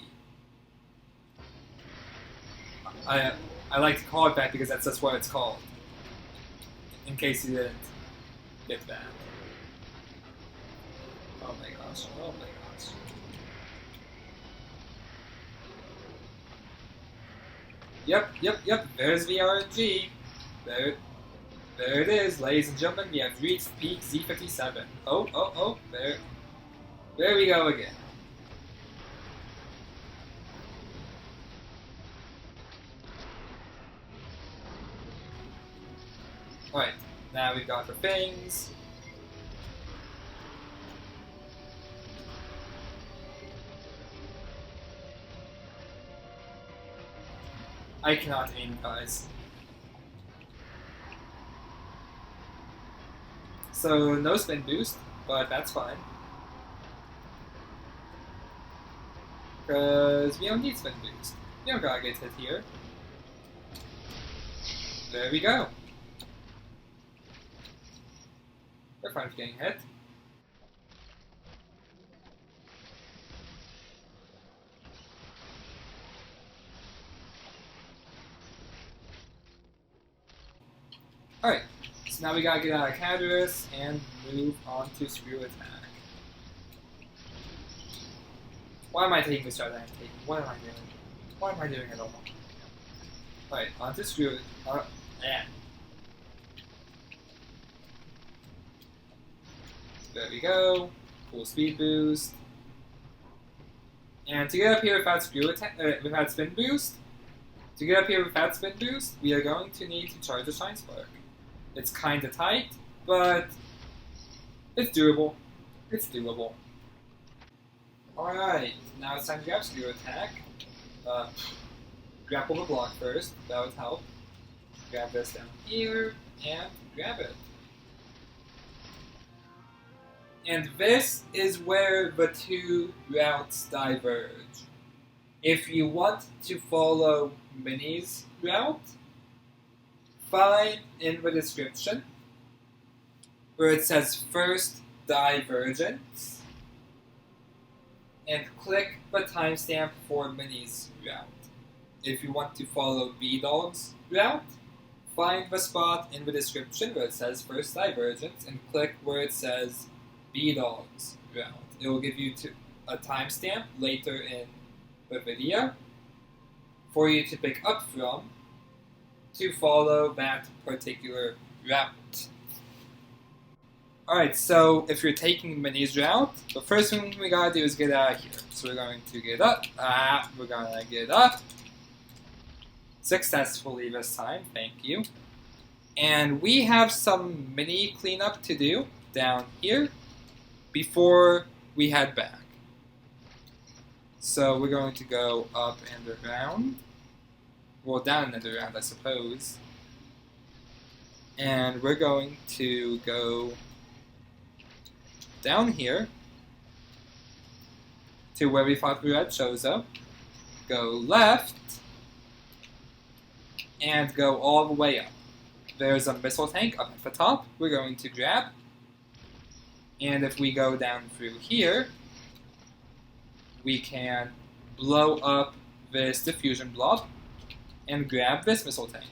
I like to call it that because that's just what it's called. In case you didn't get that. Oh my gosh, oh my gosh. Yep, there's the RNG. There it is, ladies and gentlemen, we have reached peak Z57. Oh, there we go again. Alright, now we've got the things. I cannot aim, guys. So, no spin boost, but that's fine. Because we don't need spin boost. We don't gotta get hit here. There we go. We're fine with getting hit. Alright, so now we gotta get out of Caterus and move on to Screw Attack. Why am I taking this route that I'm taking? What am I doing? What am I doing at all? Alright, on to Screw yeah. There we go. Full speed boost. And to get up here without without spin boost, we are going to need to charge the Shine Spark. It's kinda tight, but it's doable. It's doable. Alright, now it's time to grab Screw Attack. Grapple the block first, that would help. Grab this down here, and grab it. And this is where the two routes diverge. If you want to follow Minnie's route, find in the description where it says first Divergence and click the timestamp for Minnie's route. If you want to follow Bdog's route, find the spot in the description where it says first Divergence and click where it says Bdog's route. It will give you a timestamp later in the video for you to pick up from to follow that particular route. Alright, so if you're taking Minnie's route, the first thing we gotta do is get out of here. So we're going to get up. We're gonna get up. Successfully this time, thank you. And we have some mini cleanup to do down here before we head back. So we're going to go up and around. Well, down and around, I suppose. And we're going to go down here to where we fought the Red Chozo. Go left and go all the way up. There's a missile tank up at the top we're going to grab. And if we go down through here, we can blow up this diffusion blob and grab this missile tank.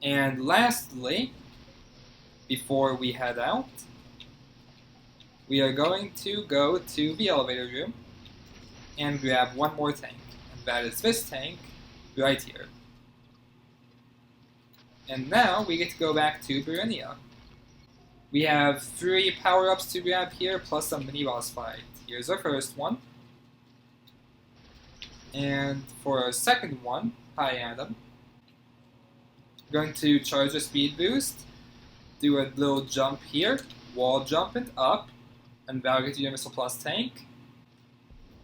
And lastly, before we head out, we are going to go to the elevator room and grab one more tank. And that is this tank right here. And now we get to go back to Burinia. We have 3 power-ups to grab here, plus a mini-boss fight. Here's our first one. And for our second one, hi Adam, we're going to charge a speed boost, do a little jump here, wall jump it up, and value to your missile plus tank.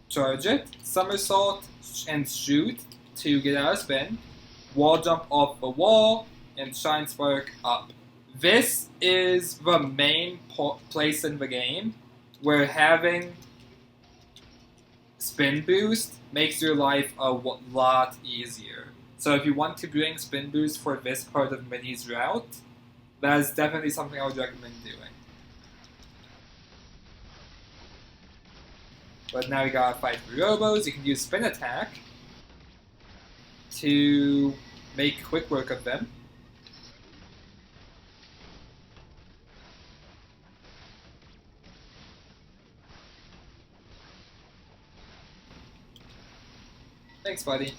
Charge it, somersault, and shoot to get out of spin. Wall jump off the wall, and shine spark up. This is the main place in the game where having spin boost makes your life a lot easier. So if you want to bring spin boost for this part of Minnie's route, that is definitely something I would recommend doing. But now we gotta fight the robos. You can use spin attack to make quick work of them. Thanks, buddy.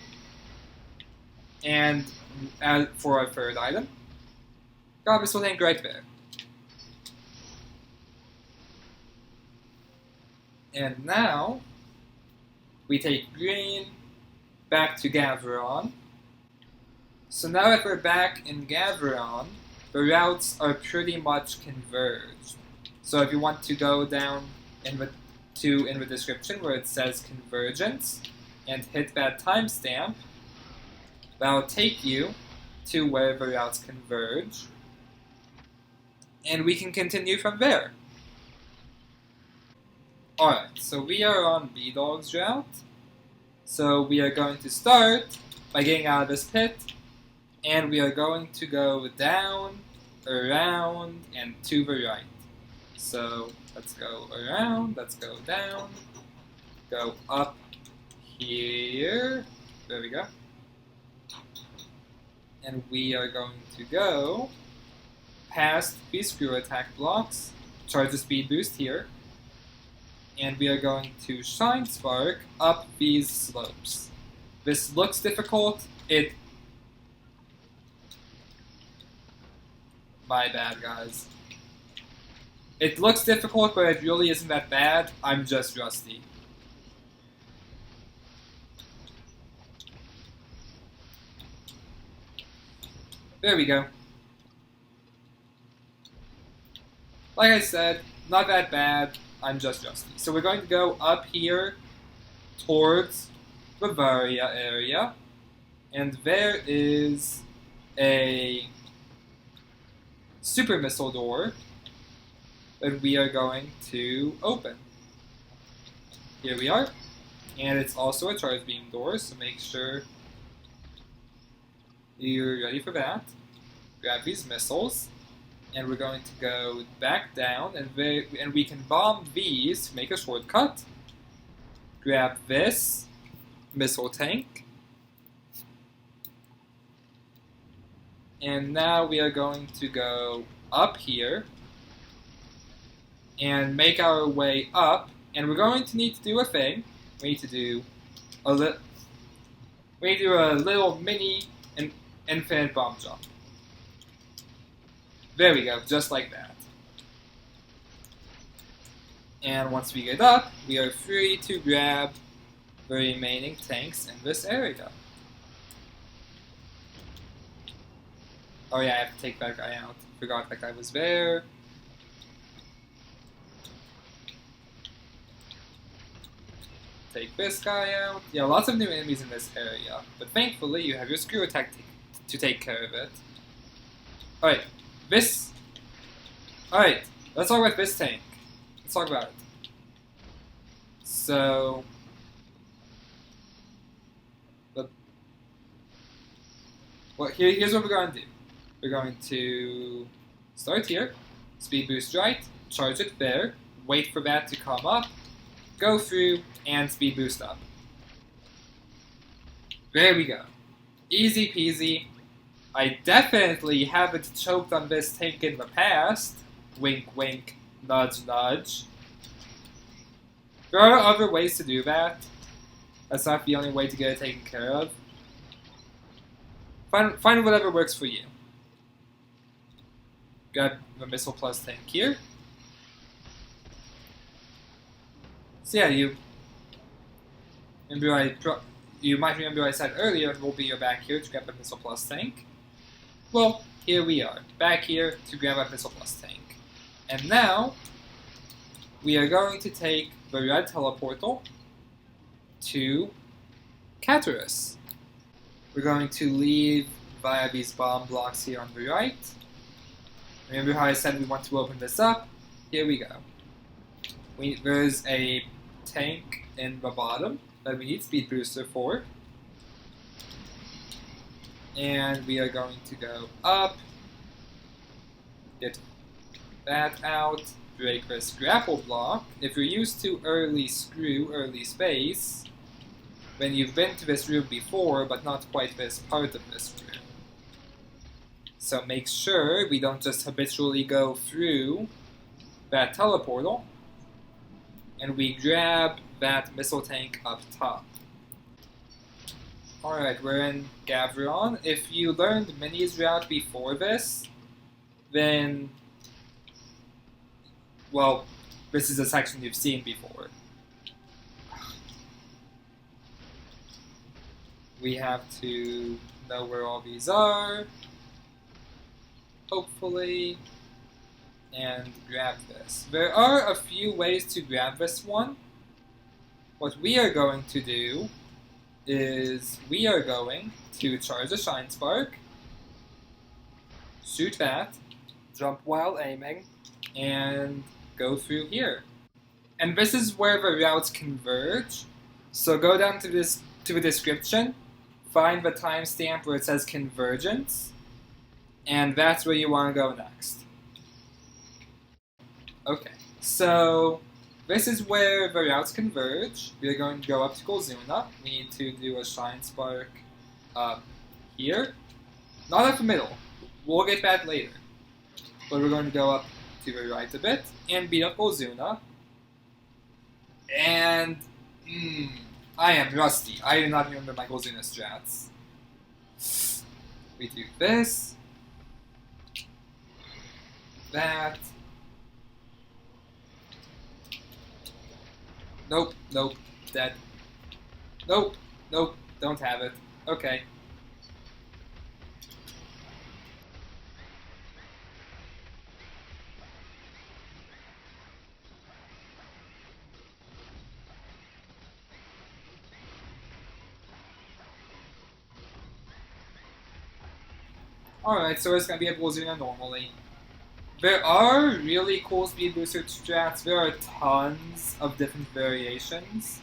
And as for our third item, got this tank right there. And now we take green back to Gavron. So now that we're back in Gavron, the routes are pretty much converged. So if you want to go down in the description where it says Convergence and hit that timestamp, that'll take you to where the routes converge, and we can continue from there. Alright, so we are on Bdog's route. So we are going to start by getting out of this pit, and we are going to go down, around, and to the right. So let's go around, let's go down, go up here, there we go. And we are going to go past these screw attack blocks, charge the speed boost here, and we are going to shine spark up these slopes. This looks difficult. My bad, guys. It looks difficult, but it really isn't that bad. I'm just rusty. There we go. Like I said, not that bad. I'm just rusty. So we're going to go up here towards Bavaria area, and there is a super missile door that we are going to open. Here we are, and it's also a charge beam door, so make sure you're ready for that. Grab these missiles, and we're going to go back down, and we can bomb these to make a shortcut. Grab this missile tank, and now we are going to go up here and make our way up, and we're going to need to do a thing. We need to do a little mini and infinite bomb jump. There we go, just like that. And once we get up, we are free to grab the remaining tanks in this area. Oh yeah, I have to take that guy out. Forgot that guy was there. Take this guy out. Yeah, lots of new enemies in this area. But thankfully, you have your screw attack to take care of it. Alright. Alright, let's talk about this tank. Let's talk about it. So, here's what we're going to do. We're going to start here, speed boost right, charge it there, wait for that to come up, go through, and speed boost up. There we go. Easy peasy. I definitely haven't choked on this tank in the past. Wink, wink, nudge, nudge. There are other ways to do that. That's not the only way to get it taken care of. Find whatever works for you. Grab the missile plus tank here. So yeah, you might remember I said earlier we'll be back here to grab a Missile Plus tank. Well, here we are, back here to grab a Missile Plus tank. And now, we are going to take the red teleportal to Caterus. We're going to leave via these bomb blocks here on the right. Remember how I said we want to open this up? Here we go. There's a tank in the bottom that we need Speed Booster for. And we are going to go up, get that out, break this grapple block. If you're used to early screw, early space, then you've been to this room before, but not quite this part of this room. So make sure we don't just habitually go through that teleportal, and we grab that missile tank up top. Alright, we're in Gavron. If you learned Minnie's route before this, then, well, this is a section you've seen before. We have to know where all these are, hopefully, and grab this. There are a few ways to grab this one. What we are going to do is we are going to charge a Shine Spark, shoot that, jump while aiming, and go through here. And this is where the routes converge. So go down to the description, find the timestamp where it says Convergence, and that's where you want to go next. Okay, so this is where the routes converge. We're going to go up to Golzuna. We need to do a Shine Spark up here. Not at the middle. We'll get that later. But we're going to go up to the right a bit and beat up Golzuna. And I am rusty. I do not remember my Golzuna strats. We do this. That. Nope, nope, dead. Nope, nope, don't have it. Okay. Alright, so it's gonna be a Golzuna normally. There are really cool speed booster strats. There are tons of different variations.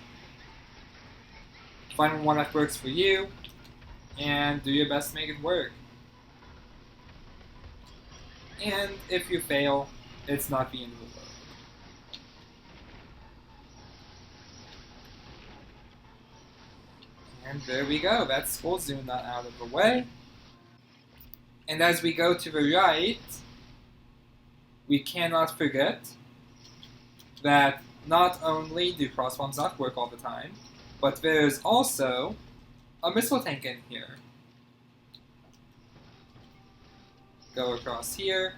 Find one that works for you, and do your best to make it work. And if you fail, it's not the end of the world. And there we go, that's Golzuna out of the way. And as we go to the right, we cannot forget that not only do cross bombs not work all the time, but there's also a missile tank in here. Go across here.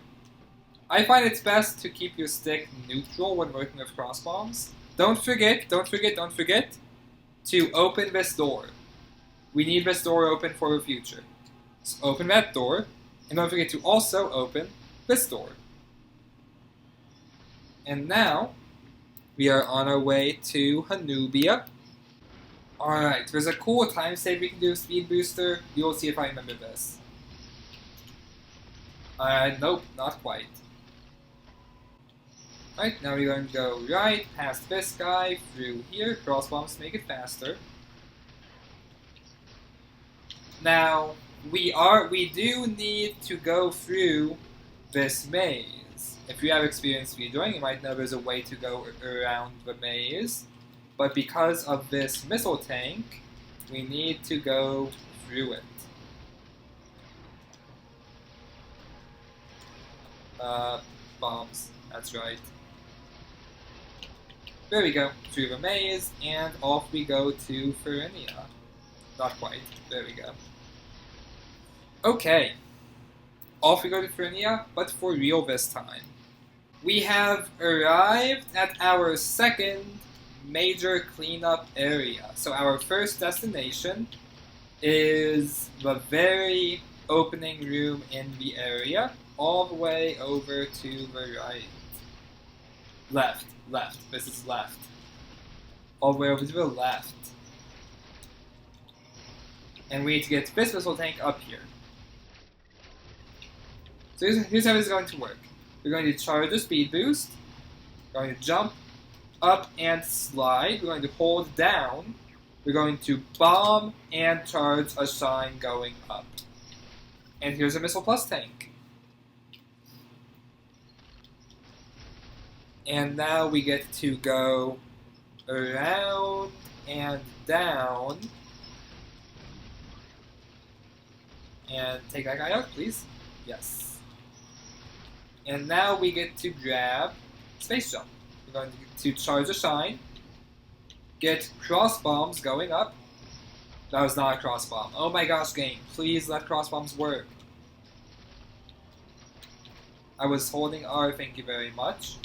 I find it's best to keep your stick neutral when working with cross bombs. Don't forget to open this door. We need this door open for the future. So open that door, and don't forget to also open this door. And now, we are on our way to Hanubia. Alright, there's a cool time save we can do with Speed Booster. You'll see if I remember this. Nope, not quite. Right, now we're going to go right, past this guy, through here, cross bombs to make it faster. Now, we do need to go through this maze. If you have experience speedrunning, you might know there's a way to go around the maze. But because of this missile tank, we need to go through it. Bombs, that's right. There we go, through the maze, and off we go to Ferinia. Not quite, there we go. Okay, off we go to Ferinia, but for real this time. We have arrived at our second major cleanup area. So our first destination is the very opening room in the area, all the way over to the right. Left. This is left. All the way over to the left. And we need to get this missile tank up here. So here's how this is going to work. We're going to charge the speed boost. We're going to jump up and slide. We're going to hold down. We're going to bomb and charge a shine going up. And here's a missile plus tank. And now we get to go around and down. And take that guy out, please. Yes. And now we get to grab space jump. We're going to charge a shine. Get cross bombs going up. That was not a cross bomb. Oh my gosh, game. Please let cross bombs work. I was holding R, thank you very much.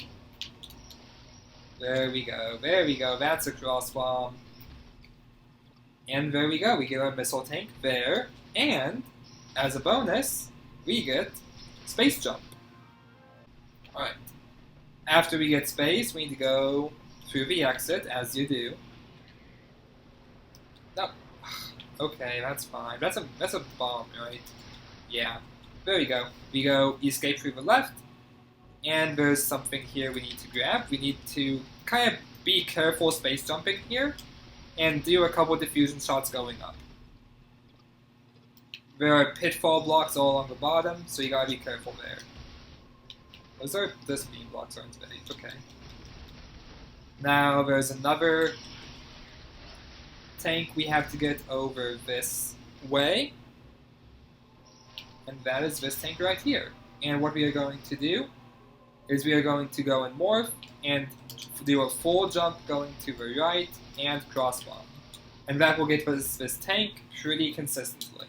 There we go. There we go. That's a cross bomb. And there we go. We get our missile tank there. And as a bonus, we get space jump. Alright. After we get space, we need to go through the exit, as you do. No. Okay, that's fine. That's a bomb, right? Yeah. There we go. We go escape through the left, and there's something here we need to grab. We need to kind of be careful space jumping here, and do a couple diffusion shots going up. There are pitfall blocks all along the bottom, so you gotta be careful there. Those are the speed blocks, aren't they? Okay. Now there's another tank we have to get over this way. And that is this tank right here. And what we are going to do is we are going to go and morph and do a full jump going to the right and cross bomb. And that will get this tank pretty consistently.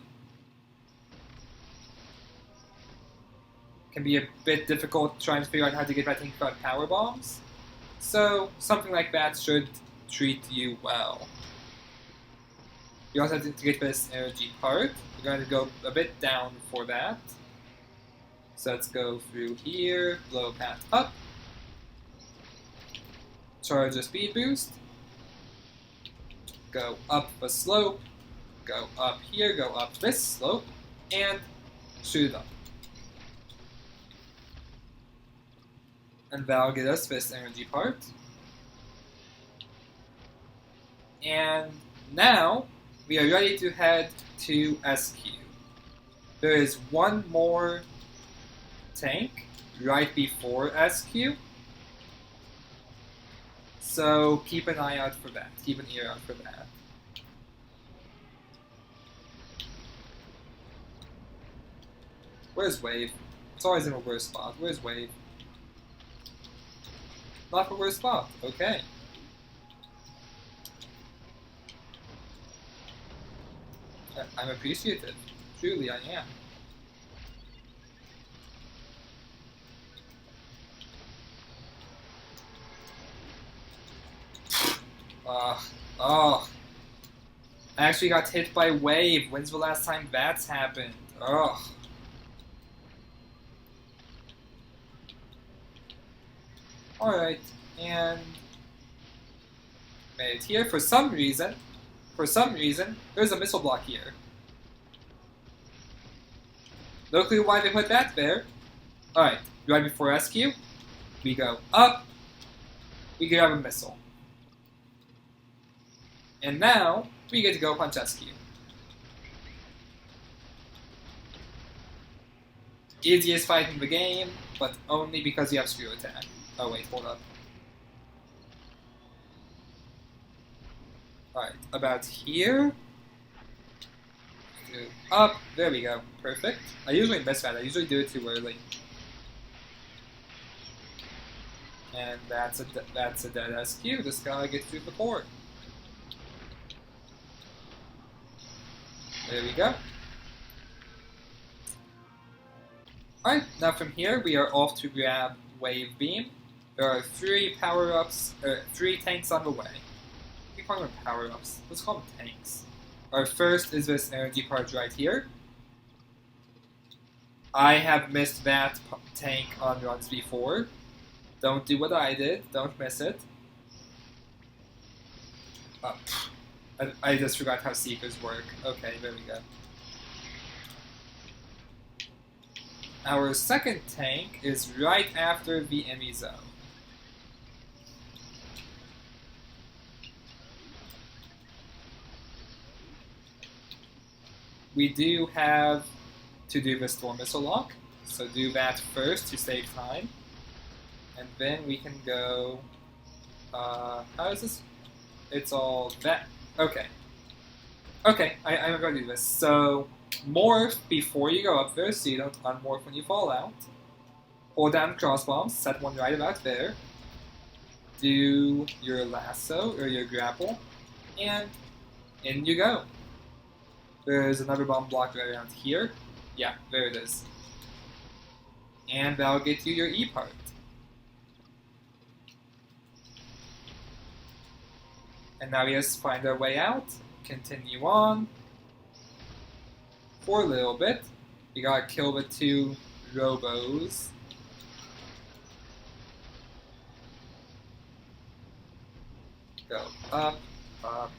Can be a bit difficult trying to figure out how to get that tank without power bombs. So something like that should treat you well. You also have to get this energy part. We're going to go a bit down for that. So let's go through here, blow path up, charge a speed boost, go up the slope, go up here, go up this slope, and shoot it up. And that'll get us this energy part. And now we are ready to head to SQ. There is one more tank right before SQ. So keep an eye out for that. Keep an ear out for that. Where's Wave? It's always in a worse spot. Where's Wave? Not the worst spot. Okay. I'm appreciative. Truly, I am. I actually got hit by Wave. When's the last time that's happened? Ugh. Alright, and made it here. For some reason, there's a missile block here. No clue why they put that there. Alright, right before SQ, we go up, we grab a missile. And now, we get to go punch SQ. Easiest fight in the game, but only because you have screw attack. Oh wait, hold up. Alright, about here. Up, there we go. Perfect. I usually miss that. I usually do it too early. And that's a dead SQ. This guy gets through the port. There we go. Alright, now from here we are off to grab Wave Beam. There are 3 power-ups, 3 tanks on the way. We call them power-ups. Let's call them tanks. Our first is this energy part right here. I have missed that tank on runs before. Don't do what I did. Don't miss it. Oh, I just forgot how seekers work. Okay, there we go. Our second tank is right after the Emmy zone. We do have to do the Storm Missile lock, so do that first to save time. And then we can go... how is this? It's all that. Okay. Okay, I'm going to do this. So, morph before you go up there, so you don't unmorph when you fall out. Hold down cross bombs, set one right about there. Do your lasso, or your grapple, and in you go. There's another bomb block right around here. Yeah, there it is. And that'll get you your E part. And now we just find our way out, continue on for a little bit. We gotta kill the 2 robos. Go up, up.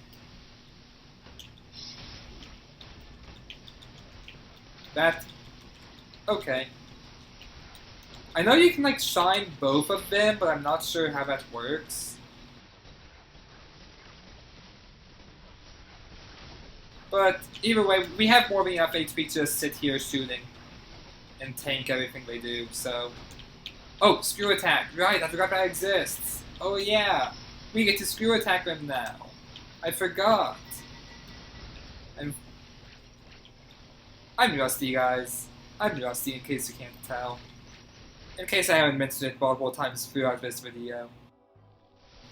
That, okay. I know you can like shine both of them, but I'm not sure how that works. But either way, we have more than enough HP to just sit here shooting and tank everything they do, so... Oh, screw attack! Right, I forgot that exists! Oh yeah! We get to screw attack them now! I forgot! I'm rusty, guys. I'm rusty, in case you can't tell. In case I haven't mentioned it multiple times throughout this video.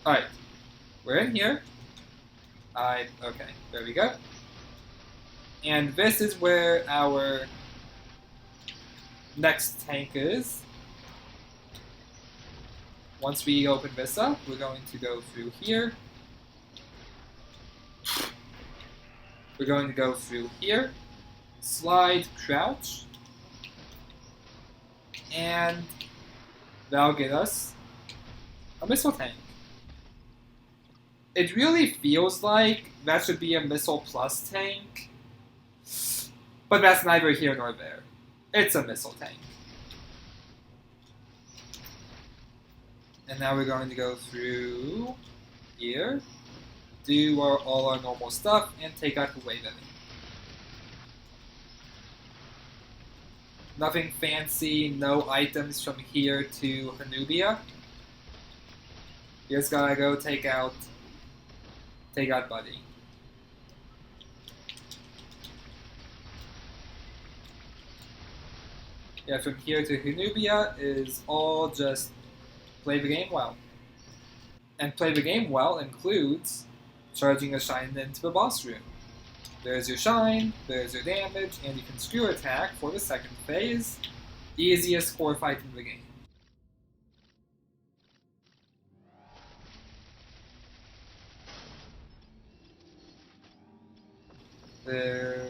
Alright. We're in here. Okay, there we go. And this is where our next tank is. Once we open this up, we're going to go through here. We're going to go through here. Slide, crouch. And that'll get us a missile tank. It really feels like that should be a missile plus tank. But that's neither here nor there. It's a missile tank. And now we're going to go through here, do all our normal stuff, and take out the wave enemy. Nothing fancy, no items from here to Hanubia. You just gotta go take out Buddy. Yeah, from here to Hanubia is all just play the game well. And play the game well includes charging a shine into the boss room. There's your shine, there's your damage, and you can screw attack for the second phase. Easiest core fight in the game. There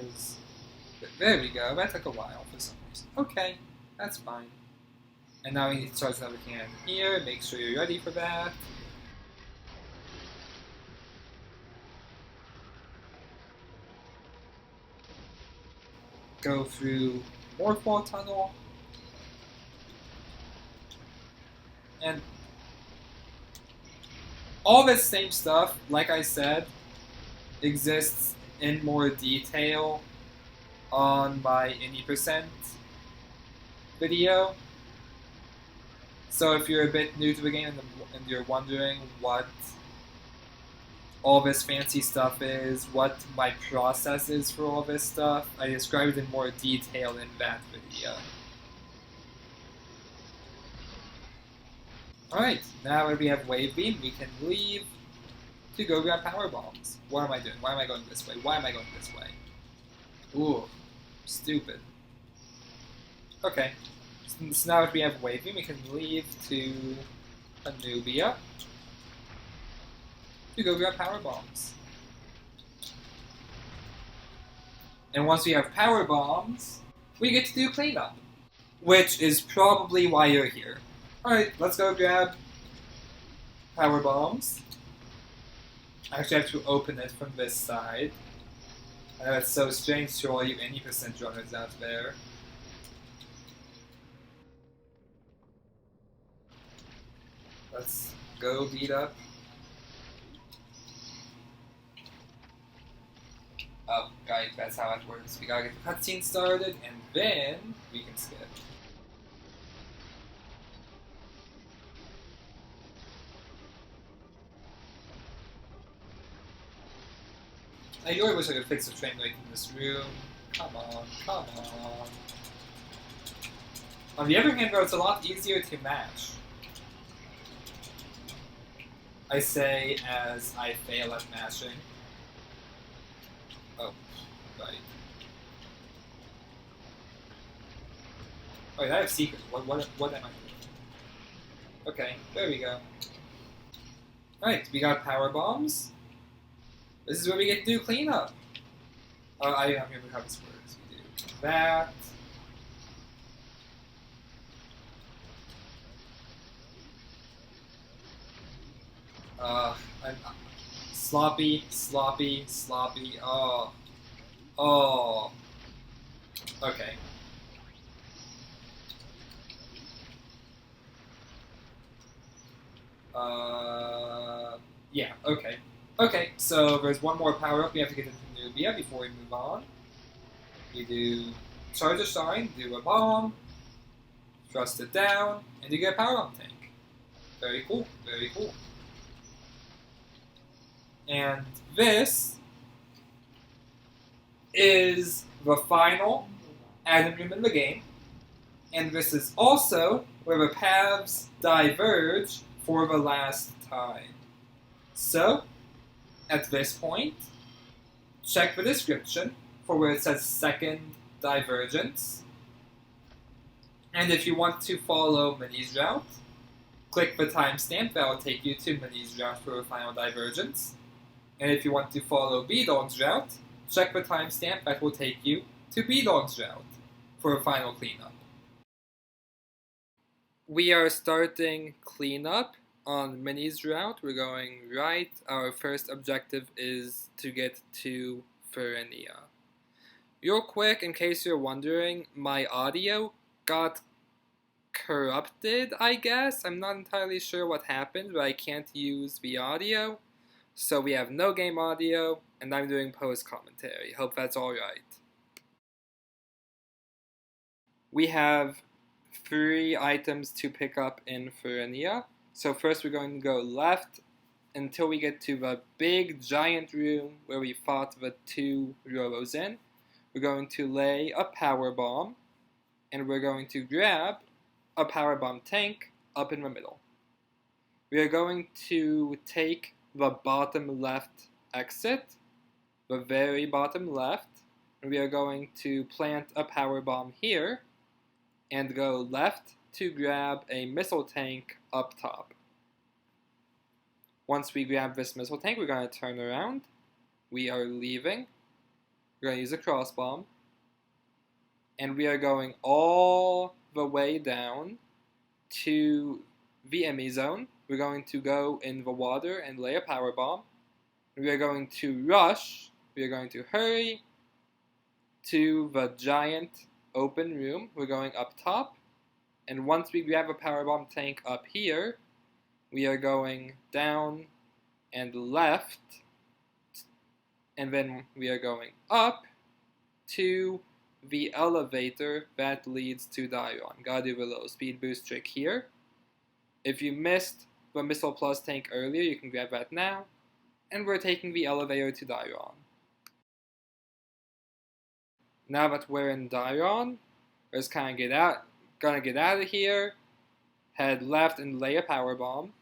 we go, that took a while for some reason. Okay, that's fine. And now we need to charge another cannon here, make sure you're ready for that. Go through Morph Wall Tunnel. And all this same stuff, like I said, exists in more detail on my any% video. So if you're a bit new to the game and you're wondering what all this fancy stuff is, what my process is for all this stuff, I describe it in more detail in that video. Alright, now that we have Wave Beam, we can leave to go grab Power Bombs. What am I doing? Why am I going this way? Why am I going this way? Ooh, stupid. Okay, so now that we have Wave Beam, we can leave to Hanubia to go grab power bombs. And once we have power bombs, we get to do cleanup, which is probably why you're here. Alright, let's go grab power bombs. I actually have to open it from this side. I know it's so strange to all you any percent runners out there. Let's go beat up. Oh, right, that's how it works. We gotta get the cutscene started, and then we can skip. I really wish I could fix the frame rate in this room. Come on, come on. On the other hand, though, it's a lot easier to match. I say as I fail at mashing. Oh, right. Oh, I have secrets. What am I doing? Okay, there we go. Alright, we got power bombs. This is where we get to do cleanup. I don't remember how this works. We do that. I'm sloppy, sloppy, sloppy. Oh. Oh. Okay. Yeah, okay. Okay, so there's one more power-up we have to get into Hanubia before we move on. You do charge a shine, do a bomb, thrust it down, and you get a power-up tank. Very cool, very cool. And this is the final item room in the game. And this is also where the paths diverge for the last time. So, at this point, check the description for where it says second divergence. And if you want to follow Minnie's route, click the timestamp that will take you to Minnie's route for the final divergence. And if you want to follow Bdog's route, check the timestamp that will take you to Bdog's route for a final cleanup. We are starting cleanup on Minnie's route. We're going right. Our first objective is to get to Ferenia. Real quick, in case you're wondering, my audio got corrupted, I guess. I'm not entirely sure what happened, but I can't use the audio. So we have no game audio, and I'm doing post-commentary. Hope that's alright. We have 3 items to pick up in Ferenia. So first we're going to go left until we get to the big giant room where we fought the 2 Roros in. We're going to lay a power bomb, and we're going to grab a power bomb tank up in the middle. We are going to take the bottom left exit, the very bottom left, and we are going to plant a power bomb here and go left to grab a missile tank up top. Once we grab this missile tank, we're going to turn around. We are leaving. We're going to use a cross bomb. And we are going all the way down to the enemy zone. We're going to go in the water and lay a power bomb. We are going to rush. We are going to hurry to the giant open room. We're going up top. And once we grab a power bomb tank up here, we are going down and left. And then we are going up to the elevator that leads to Dairon. Gotta do the little speed boost trick here. If you missed the Missile Plus tank earlier, you can grab that now. And we're taking the elevator to Dairon. Now that we're in Dairon, let's gonna get out of here, head left and lay a power bomb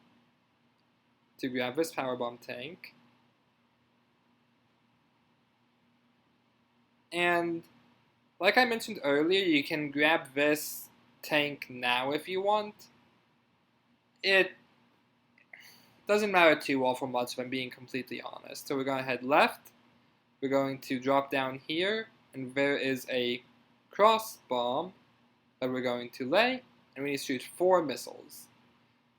to grab this power bomb tank. And like I mentioned earlier, you can grab this tank now if you want. It doesn't matter too well for much if I'm being completely honest. So we're going to head left, we're going to drop down here, and there is a cross bomb that we're going to lay, and we need to shoot 4 missiles.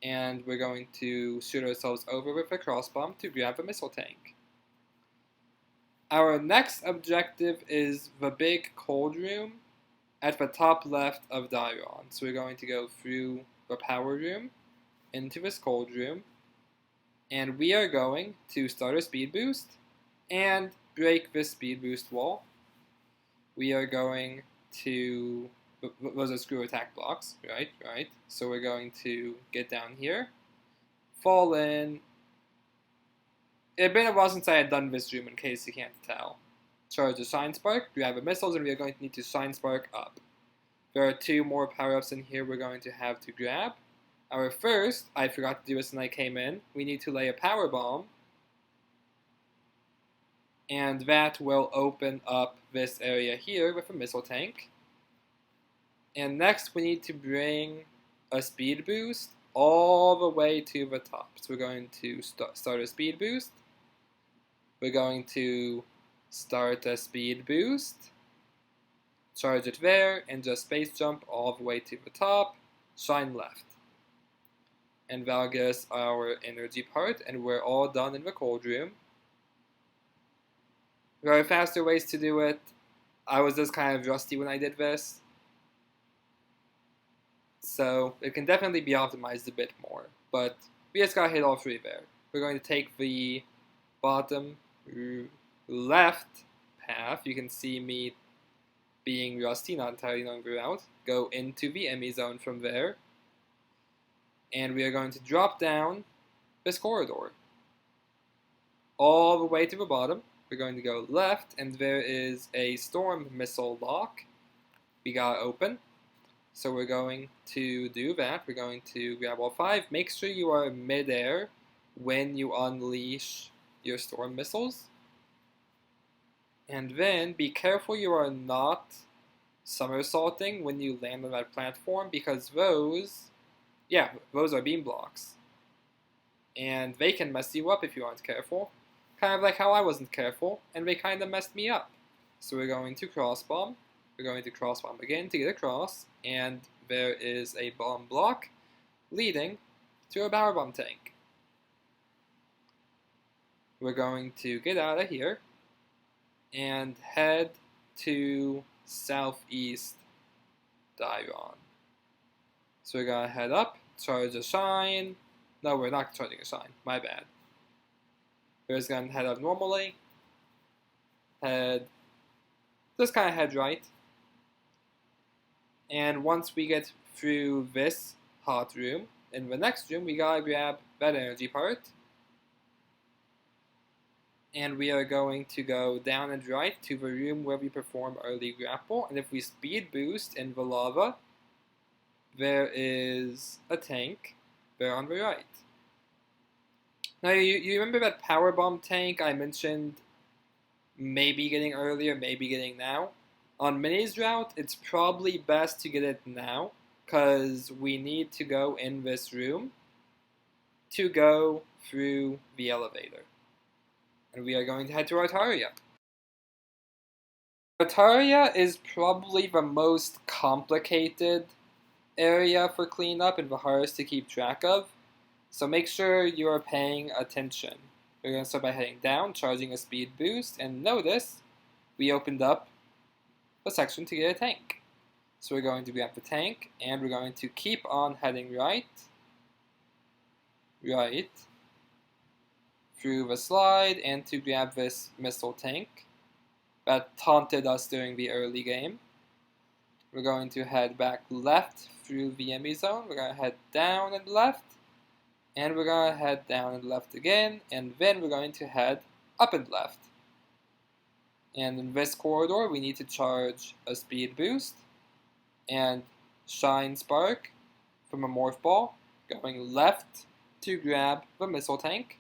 And we're going to shoot ourselves over with a cross bomb to grab the missile tank. Our next objective is the big cold room at the top left of Diron. So we're going to go through the power room into this cold room, and we are going to start a speed boost and break this speed boost wall. We are going to, those are screw attack blocks, right? So we're going to get down here, fall in. It had been a while since I had done this room in case you can't tell. Charge a Shine Spark, grab the missiles, and we are going to need to Shine Spark up. There are 2 more power-ups in here we're going to have to grab. Our first, I forgot to do this when I came in, we need to lay a power bomb, and that will open up this area here with a missile tank. And next we need to bring a speed boost all the way to the top. So we're going to start a speed boost. We're going to start a speed boost, charge it there, and just space jump all the way to the top, shine left. And that'll get us our energy part, and we're all done in the cold room. There are faster ways to do it. I was just kind of rusty when I did this, so it can definitely be optimized a bit more, but we just gotta hit all 3 there. We're going to take the bottom left path. You can see me being rusty, not entirely knowing the route. Go into the Emmy zone from there, and we are going to drop down this corridor all the way to the bottom. We're going to go left, and there is a storm missile lock we gotta open. So we're going to do that. We're going to grab all 5. Make sure you are mid-air when you unleash your storm missiles. And then be careful you are not somersaulting when you land on that platform, because those are beam blocks. And they can mess you up if you aren't careful. Kind of like how I wasn't careful, and they kind of messed me up. So we're going to cross bomb. We're going to cross bomb again to get across, and there is a bomb block leading to a power bomb tank. We're going to get out of here and head to southeast Diron. So we're gonna head up, charge a shine. No, we're not charging a shine, my bad. We're just gonna head up normally. Just kind of head right. And once we get through this hot room, in the next room we gotta grab that energy part. And we are going to go down and right to the room where we perform early grapple. And if we speed boost in the lava, there is a tank there on the right. Now, you remember that power bomb tank I mentioned maybe getting earlier, maybe getting now? On Minnie's route, it's probably best to get it now, because we need to go in this room to go through the elevator. And we are going to head to Artaria. Artaria is probably the most complicated area for cleanup and the hardest to keep track of. So make sure you are paying attention. We're going to start by heading down, charging a speed boost, and notice we opened up a section to get a tank. So we're going to grab the tank, and we're going to keep on heading right, through the slide, and to grab this missile tank that taunted us during the early game. We're going to head back left through the Emmy zone. We're going to head down and left, and we're going to head down and left again, and then we're going to head up and left. And in this corridor, we need to charge a speed boost and shine spark from a morph ball, going left to grab the missile tank.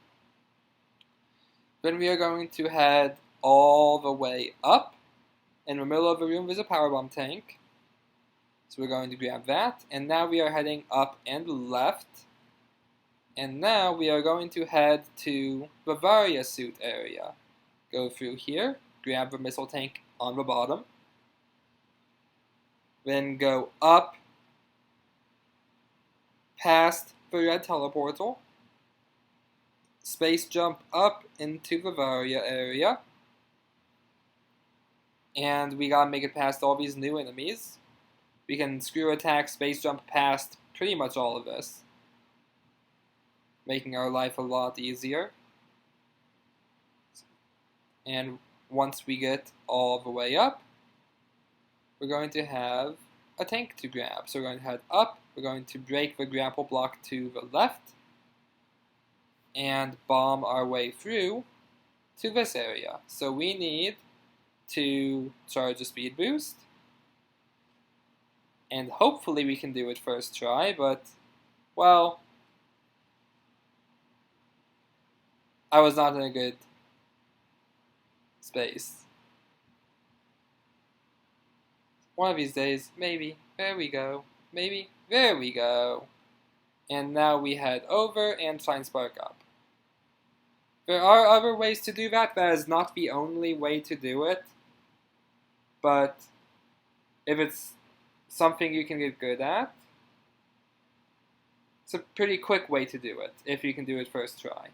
Then we are going to head all the way up. In the middle of the room, there's a power bomb tank. So we're going to grab that, and now we are heading up and left. And now we are going to head to Bavaria suit area. Go through here, grab the missile tank on the bottom, then go up past the red teleportal, space jump up into the Bavaria area, and we gotta make it past all these new enemies. We can screw attack, space jump past pretty much all of this, making our life a lot easier. And once we get all the way up, we're going to have a tank to grab. So we're going to head up, we're going to break the grapple block to the left, and bomb our way through to this area. So we need to charge a speed boost, and hopefully we can do it first try, but, well, I was not in a good space. One of these days, maybe. There we go. Maybe. There we go. And now we head over and shine spark up. There are other ways to do that. That is not the only way to do it. But if it's something you can get good at, it's a pretty quick way to do it, if you can do it first try.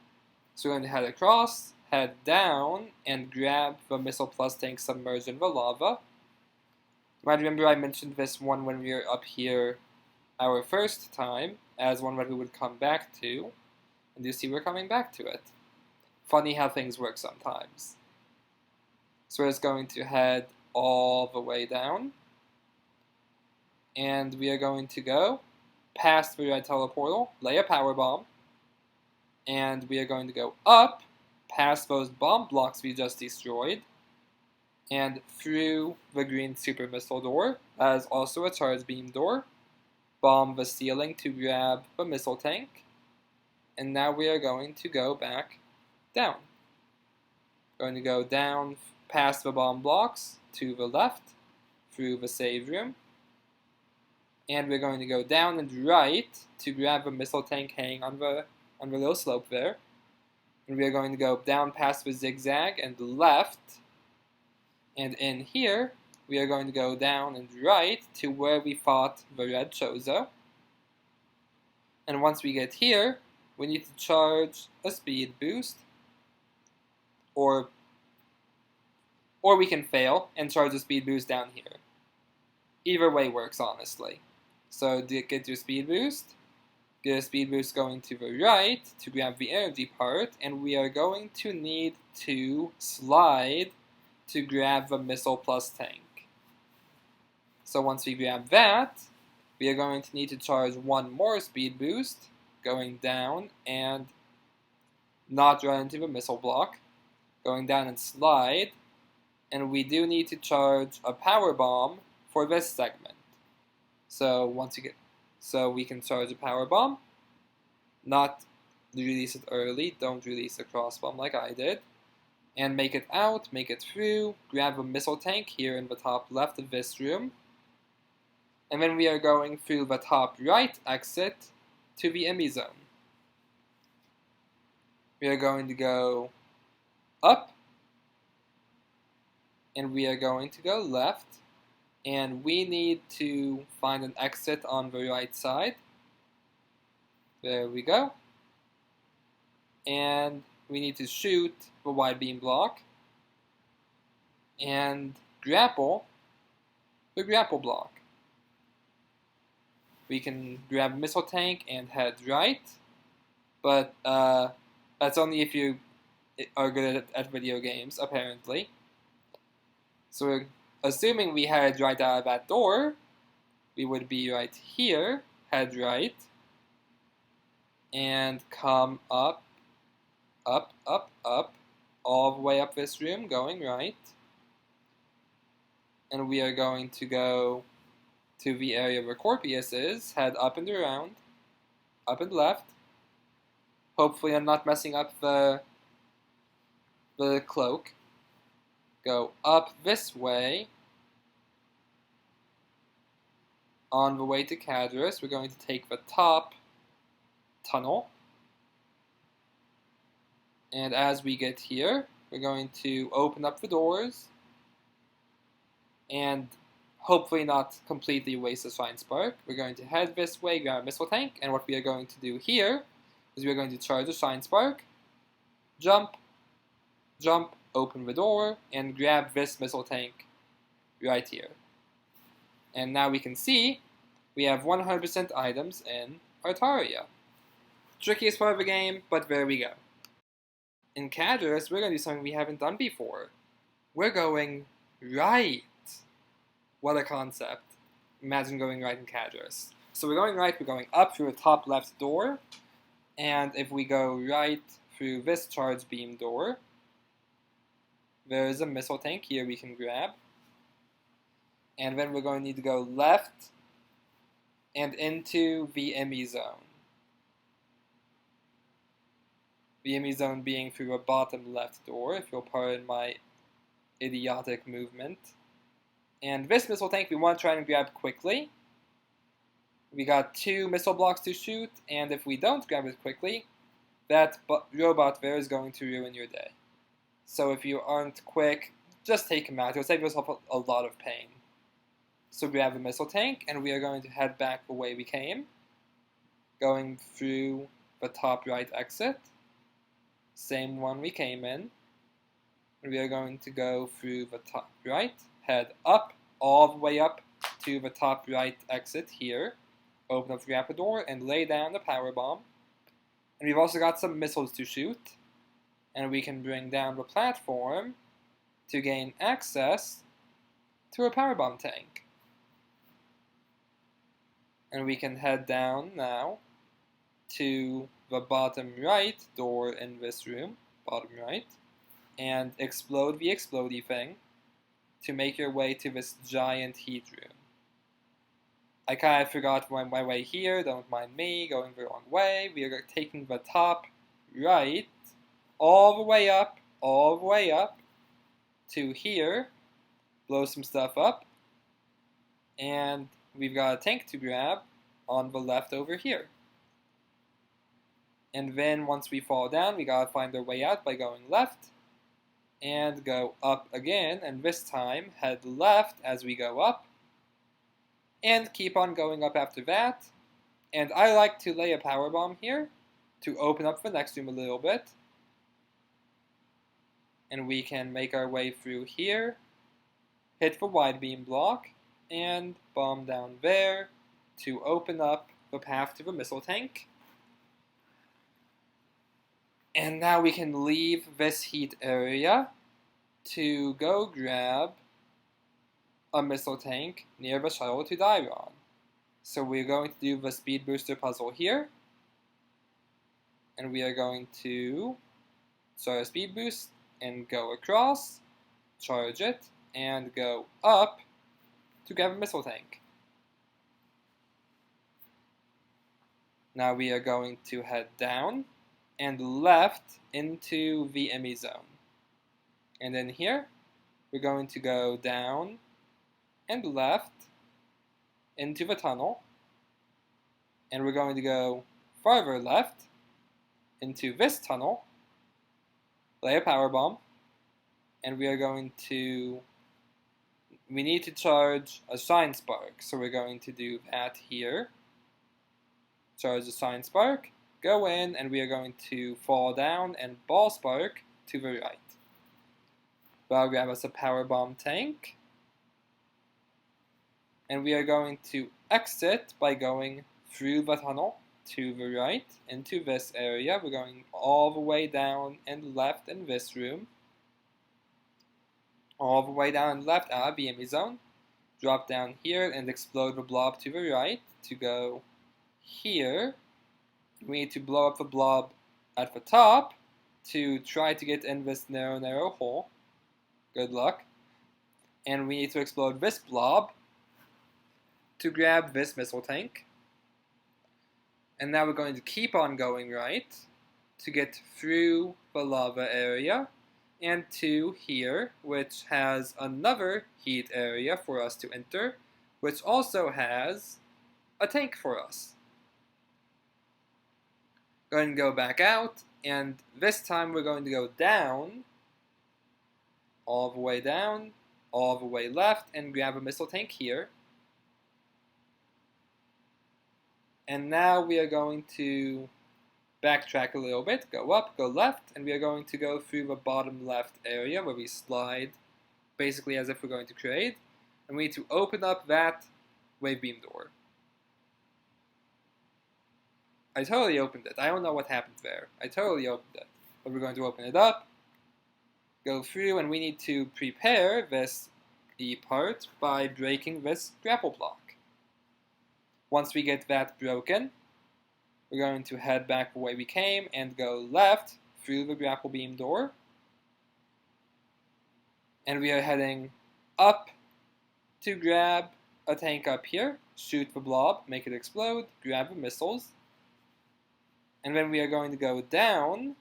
So we're going to head across, head down, and grab the missile plus tank submerged in the lava. You might remember I mentioned this one when we were up here our first time, as one that we would come back to, and you see we're coming back to it. Funny how things work sometimes. So we're just going to head all the way down, and we are going to go past the red teleportal, lay a power bomb, and we are going to go up past those bomb blocks we just destroyed, and through the green super missile door, that is also a charge beam door, bomb the ceiling to grab the missile tank, and now we are going to go back down. Going to go down past the bomb blocks to the left, through the save room, and we're going to go down and right to grab the missile tank hanging on the little slope there. And we are going to go down past the zigzag and left. And in here, we are going to go down and right to where we fought the red Chozo. And once we get here, we need to charge a speed boost. Or we can fail and charge a speed boost down here. Either way works, honestly. So get your speed boost. Get a speed boost going to the right to grab the energy part, and we are going to need to slide to grab the missile plus tank. So once we grab that, we are going to need to charge one more speed boost, going down and not run into the missile block, going down and slide, and we do need to charge a power bomb for this segment. So we can charge a power bomb, not release it early, don't release a cross bomb like I did, and make it out, make it through, grab a missile tank here in the top left of this room, and then we are going through the top right exit to the Emmy zone. We are going to go up, and we are going to go left, and we need to find an exit on the right side. There we go. And we need to shoot the wide beam block and grapple the grapple block. We can grab a missile tank and head right, but that's only if you are good at video games, apparently. So we're assuming we head right out of that door, we would be right here, head right, and come up, up, up, up, all the way up this room, going right. And we are going to go to the area where Corpius is, head up and around, up and left. Hopefully I'm not messing up the cloak. Go up this way. On the way to Cadris, we're going to take the top tunnel. And as we get here, we're going to open up the doors and hopefully not completely waste the Shine Spark. We're going to head this way, grab a missile tank, and what we are going to do here is we're going to charge the Shine Spark, jump, jump, open the door, and grab this missile tank right here. And now we can see we have 100% items in Artaria. Trickiest part of the game, but there we go. In Cadris, we're going to do something we haven't done before. We're going right. What a concept. Imagine going right in Cadris. So we're going right, we're going up through the top left door, and if we go right through this charge beam door, there's a missile tank here we can grab. And then we're going to need to go left and into the EMI zone. The EMI zone being through a bottom left door, if you'll pardon my idiotic movement. And this missile tank we want to try and grab quickly. We got 2 missile blocks to shoot, and if we don't grab it quickly, that robot there is going to ruin your day. So if you aren't quick, just take him out. It'll save yourself a lot of pain. So grab the missile tank, and we are going to head back the way we came, going through the top right exit. Same one we came in. And we are going to go through the top right, head up, all the way up to the top right exit here. Open up the raptor door and lay down the power bomb. And we've also got some missiles to shoot. And we can bring down the platform to gain access to a power bomb tank. And we can head down now to the bottom right door in this room, bottom right, and explode the explodey thing to make your way to this giant heat room. I kind of forgot my way here, don't mind me, going the wrong way. We are taking the top right, all the way up to here, blow some stuff up, and we've got a tank to grab on the left over here. And then once we fall down, we gotta find our way out by going left and go up again, and this time head left as we go up and keep on going up after that. And I like to lay a power bomb here to open up the next room a little bit. And we can make our way through here, hit the wide beam block, and bomb down there to open up the path to the missile tank. And now we can leave this heat area to go grab a missile tank near the shuttle to dive on. So we're going to do the speed booster puzzle here. And we are going to start a speed boost and go across, charge it, and go up to grab a missile tank. Now we are going to head down and left into the EMI zone. And then here, we're going to go down and left into the tunnel. And we're going to go farther left into this tunnel, lay a power bomb, and we are going to, we need to charge a shine spark. So we're going to do that here. Charge the shine spark, go in, and we are going to fall down and ball spark to the right. That'll grab us a power bomb tank. And we are going to exit by going through the tunnel to the right into this area. We're going all the way down and left in this room. All the way down and left out of the EMI zone. Drop down here and explode the blob to the right to go here. We need to blow up the blob at the top to try to get in this narrow hole. Good luck. And we need to explode this blob to grab this missile tank. And now we're going to keep on going right to get through the lava area and to here, which has another heat area for us to enter, which also has a tank for us. Going to go back out And this time we're going to go down, all the way down, all the way left, and grab a missile tank here. And now we are going to backtrack a little bit, go up, go left, and we are going to go through the bottom left area where we slide, basically as if we're going to create. And we need to open up that wave beam door. I totally opened it. I don't know what happened there. I totally opened it. But we're going to open it up, go through, and we need to prepare this E part by breaking this grapple block. Once we get that broken, we're going to head back the way we came and go left through the grapple beam door. And we are heading up to grab a tank up here, shoot the blob, make it explode, grab the missiles. And then we are going to go down,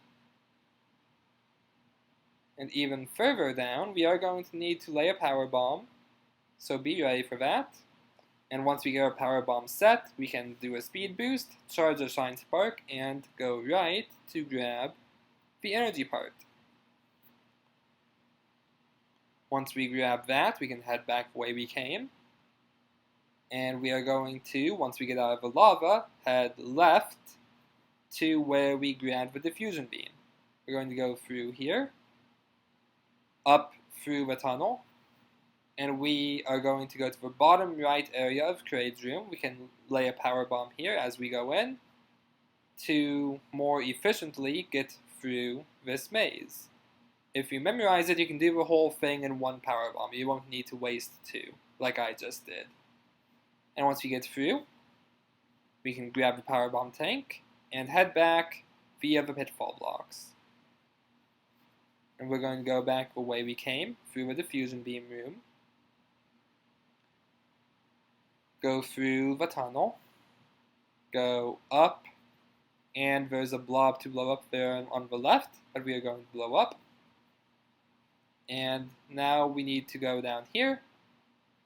and even further down, we are going to need to lay a power bomb. So be ready for that. And once we get our power bomb set, we can do a speed boost, charge a shine spark, and go right to grab the energy part. Once we grab that, we can head back the way we came. And we are going to, once we get out of the lava, head left to where we grabbed the diffusion beam. We're going to go through here, up through the tunnel, and we are going to go to the bottom right area of Craig's room. We can lay a power bomb here as we go in to more efficiently get through this maze. If you memorize it, you can do the whole thing in one power bomb. You won't need to waste two, like I just did. And once we get through, we can grab the power bomb tank and head back via the pitfall blocks. And we're going to go back the way we came, through the diffusion beam room. Go through the tunnel. Go up, and there's a blob to blow up there on the left, that we are going to blow up. And now we need to go down here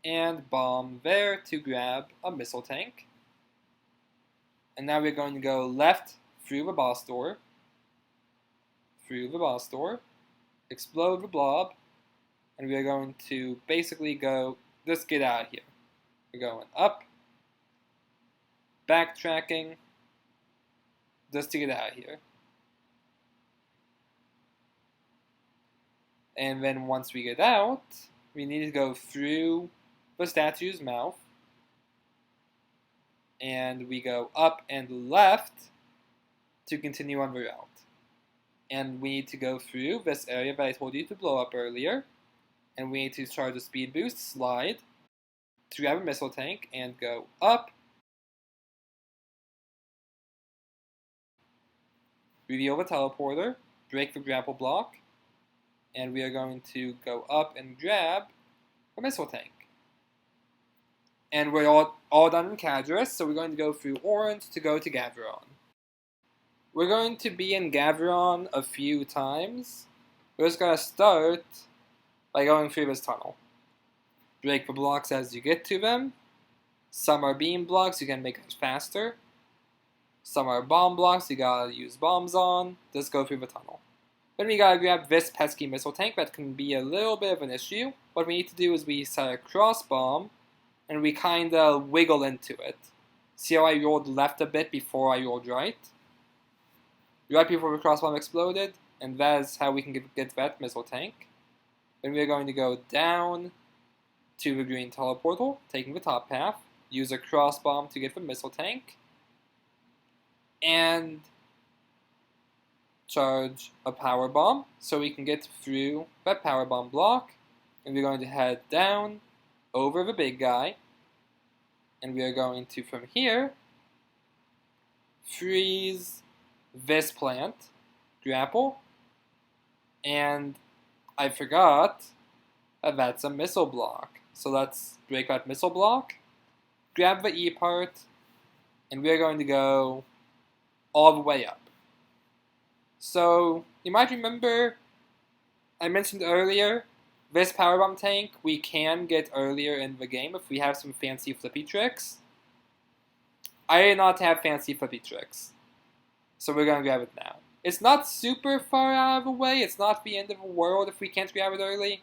and bomb there to grab a missile tank. And now we're going to go left through the boss door, explode the blob, and we're going to basically go, let's get out of here. We're going up, backtracking, just to get out of here. And then once we get out, we need to go through the statue's mouth, and we go up and left to continue on the route. And we need to go through this area that I told you to blow up earlier, and we need to charge a speed boost, slide, to grab a missile tank, and go up, reveal the teleporter, break the grapple block, and we are going to go up and grab a missile tank. And we're all done in Cadras, so we're going to go through Orange to go to Gaveron. We're going to be in Gaveron a few times. We're just going to start by going through this tunnel. Break the blocks as you get to them. Some are beam blocks, you can make it faster. Some are bomb blocks, you gotta use bombs on. Just go through the tunnel. Then we gotta grab this pesky missile tank that can be a little bit of an issue. What we need to do is we set a cross bomb, and we kinda wiggle into it. See how I rolled left a bit before I rolled right? Right before the cross bomb exploded, and that is how we can get that missile tank. Then we are going to go down to the green teleportal, taking the top path, use a cross bomb to get the missile tank, and charge a power bomb so we can get through that power bomb block. And we're going to head down over the big guy, and we are going to, from here, freeze this plant, grapple, and I forgot that that's a missile block. So let's break that missile block, grab the E part, and we're going to go all the way up. So you might remember I mentioned earlier, this powerbomb tank we can get earlier in the game if we have some fancy flippy tricks. I did not have fancy flippy tricks, so we're going to grab it now. It's not super far out of the way. It's not the end of the world if we can't grab it early.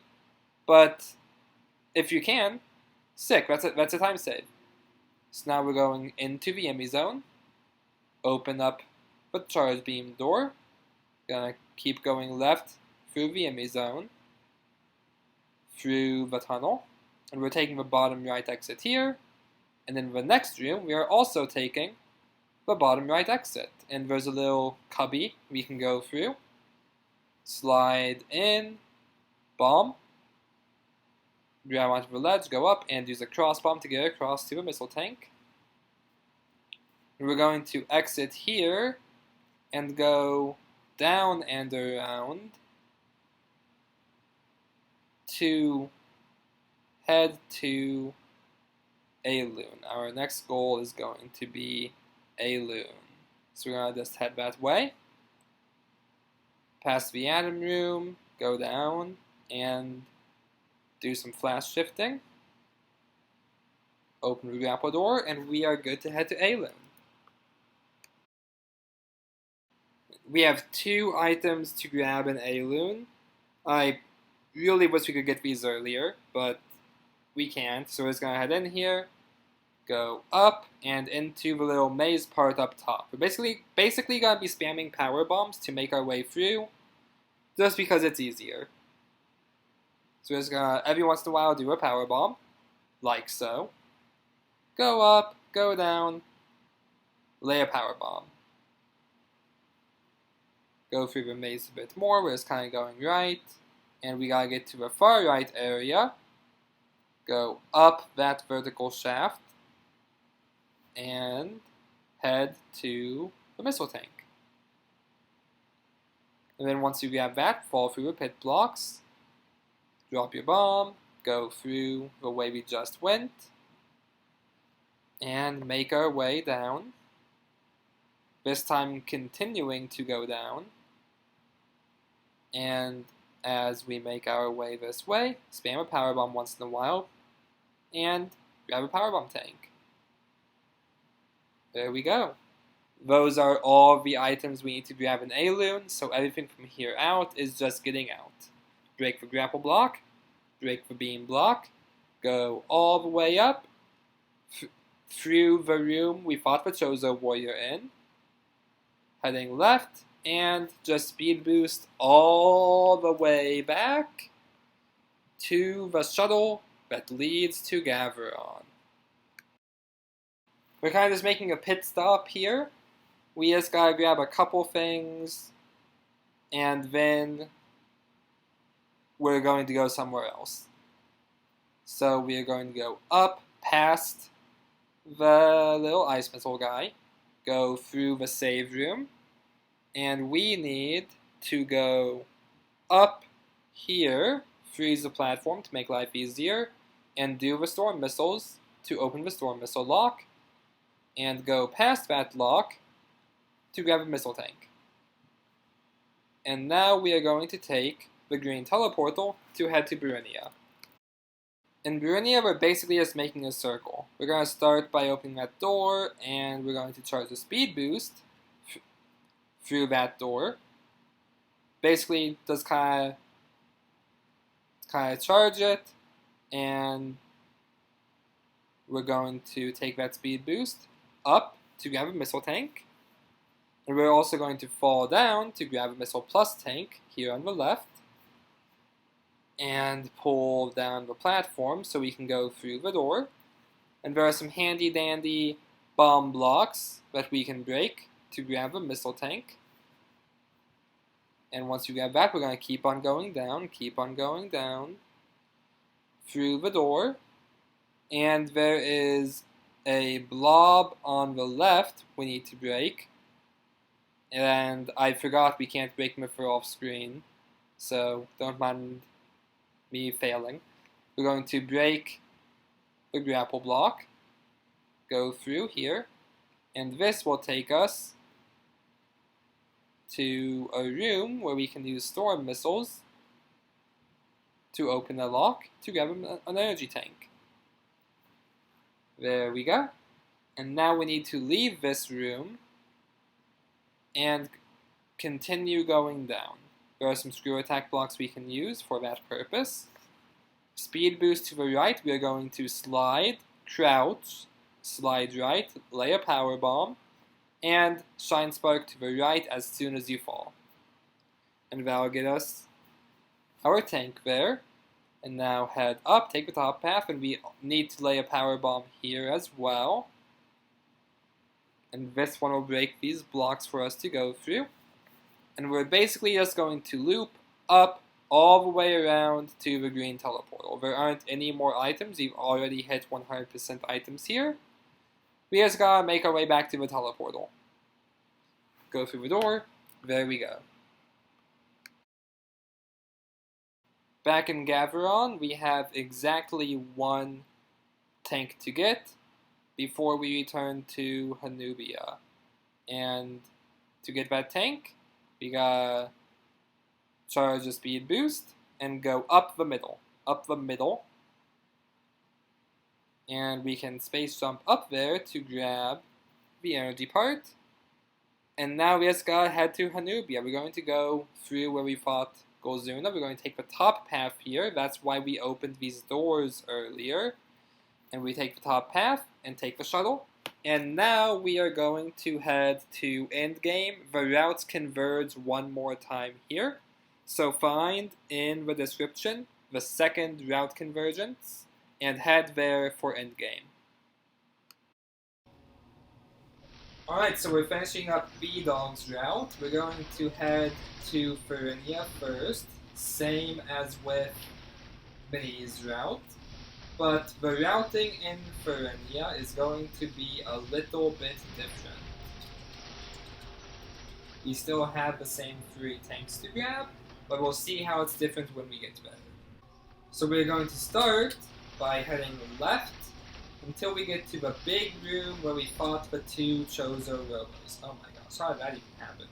But if you can, sick. That's a time save. So now we're going into the enemy zone. Open up the charge beam door. Gonna keep going left through the enemy zone. Through the tunnel. And we're taking the bottom right exit here. And in the next room, we are also taking the bottom right exit. And there's a little cubby we can go through. Slide in. Bomb. Grab onto the ledge, go up, and use a cross bomb to get across to the missile tank. And we're going to exit here and go down and around to head to a loon. Our next goal is going to be a loon. So we're going to just head that way. Past the atom room, go down, and do some flash shifting. Open the grapple door, and we are good to head to a loon. We have 2 items to grab in a loon. I really wish we could get these earlier, but we can't. So we're just going to head in here, go up, and into the little maze part up top. We're basically going to be spamming power bombs to make our way through, just because it's easier. So we're just going to, every once in a while, do a power bomb, like so. Go up, go down, lay a power bomb. Go through the maze a bit more, we're just kind of going right. And we gotta get to the far right area. Go up that vertical shaft. And head to the missile tank. And then once you grab that, fall through the pit blocks. Drop your bomb. Go through the way we just went. And make our way down. This time continuing to go down. And as we make our way this way, spam a power bomb once in a while, and grab a power bomb tank. There we go. Those are all the items we need to grab in a loon, so everything from here out is just getting out. Break the grapple block, break the beam block, go all the way up, through the room we fought the Chozo warrior in, heading left, and just speed boost all the way back to the shuttle that leads to Gaveron. We're kind of just making a pit stop here. We just gotta grab a couple things, and then we're going to go somewhere else. So we are going to go up past the little ice missile guy, go through the save room, and we need to go up here, freeze the platform to make life easier, and do the storm missiles to open the storm missile lock, and go past that lock to grab a missile tank. And now we are going to take the green teleportal to head to Burinia. In Burinia, we're basically just making a circle. We're going to start by opening that door, and we're going to charge a speed boost through that door. Basically, just kind of charge it, and we're going to take that speed boost up to grab a missile tank. And we're also going to fall down to grab a missile plus tank here on the left, and pull down the platform so we can go through the door. And there are some handy dandy bomb blocks that we can break to grab a missile tank. And once you grab that, we're going to keep on going down through the door. And there is a blob on the left we need to break. And I forgot we can't break them if we're off screen, so don't mind me failing. We're going to break the grapple block, go through here, and this will take us to a room where we can use storm missiles to open the lock to grab an energy tank. There we go. And now we need to leave this room and continue going down. There are some screw attack blocks we can use for that purpose. Speed boost to the right, we are going to slide, crouch, slide right, lay a power bomb, and shine spark to the right as soon as you fall. And that'll get us our tank there. And now head up, take the top path, and we need to lay a power bomb here as well. And this one will break these blocks for us to go through. And we're basically just going to loop up all the way around to the green teleportal. There aren't any more items. We've already hit 100% items here. We just gotta make our way back to the teleportal. Go through the door. There we go. Back in Gaveron, we have exactly one tank to get before we return to Hanubia. And to get that tank, we gotta charge a speed boost and go up the middle. And we can space jump up there to grab the energy part. And now we just gotta head to Hanubia. We're going to go through where we fought Golzuna. We're going to take the top path here. That's why we opened these doors earlier. And we take the top path and take the shuttle. And now we are going to head to endgame. The routes converge one more time here. So find in the description the second route convergence and head there for endgame. Alright, so we're finishing up Bdog's route. We're going to head to Ferinia first, same as with Minnie's route. But the routing in Ferinia is going to be a little bit different. We still have the same 3 tanks to grab, but we'll see how it's different when we get there. So we're going to start by heading left until we get to the big room where we fought the 2 Chozo Robos. Oh my gosh, how did that even happen?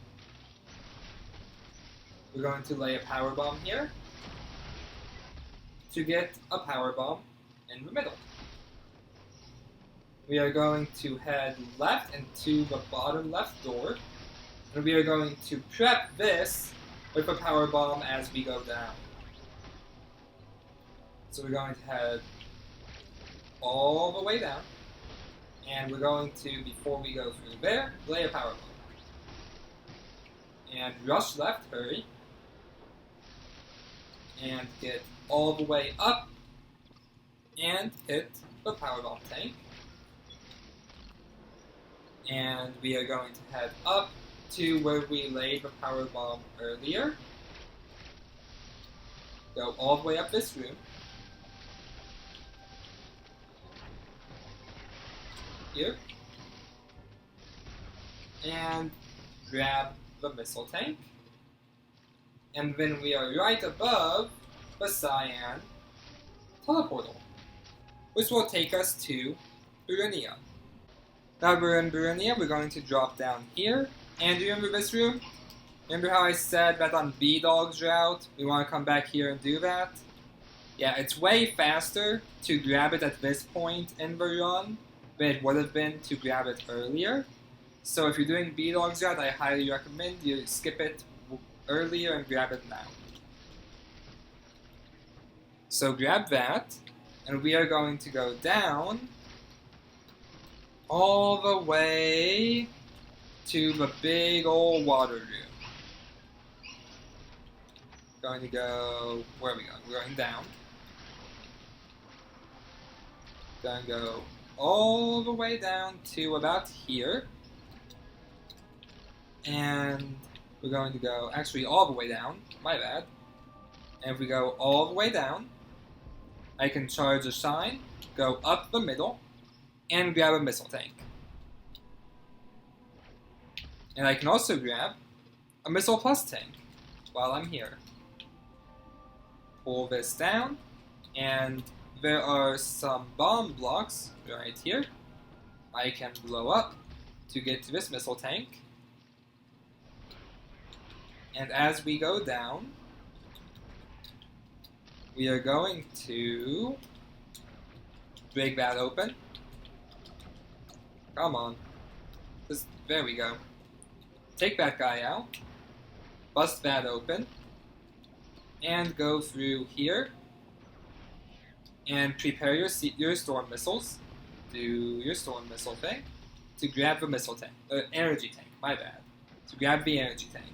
We're going to lay a power bomb here to get a power bomb in the middle. We are going to head left into the bottom left door, and we are going to prep this with a power bomb as we go down. So we're going to head all the way down, and we're going to, before we go through there, lay a power bomb. And rush left, hurry, and get all the way up and hit the power bomb tank. And we are going to head up to where we laid the power bomb earlier. Go all the way up this room. Here. And grab the missile tank. And then we are right above the cyan teleportal, which will take us to Burenia. Now we're in Burenia, we're going to drop down here. And do you remember this room? Remember how I said that on Bdog's route, we want to come back here and do that? Yeah, it's way faster to grab it at this point in the run than it would have been to grab it earlier. So if you're doing Bdog's route, I highly recommend you skip it earlier and grab it now. So grab that, and we are going to go down all the way to the big old water room. Going to go, where are we going? We're going down. Going to go all the way down to about here. And we're going to go, actually all the way down, my bad. And if we go all the way down, I can charge a shine, go up the middle, and grab a missile tank. And I can also grab a missile plus tank while I'm here. Pull this down, and there are some bomb blocks right here I can blow up to get to this missile tank. And as we go down, we are going to break that open. Come on. There we go. Take that guy out. bust that open, and go through here, and prepare your storm missiles. Do your storm missile thing to grab the missile tank, energy tank. My bad. To grab the energy tank.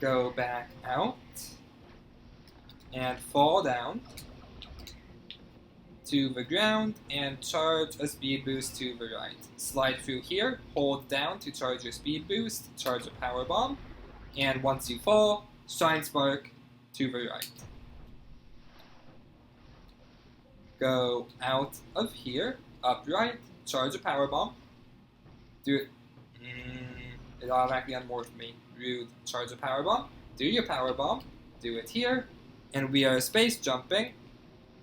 Go back out and fall down to the ground and charge a speed boost to the right. Slide through here, hold down to charge your speed boost, charge a power bomb, and once you fall, shine spark to the right. Go out of here, upright, charge a power bomb. Do it. It automatically unmorphed me. Rude. Charge a power bomb. Do your power bomb. Do it here. And we are space jumping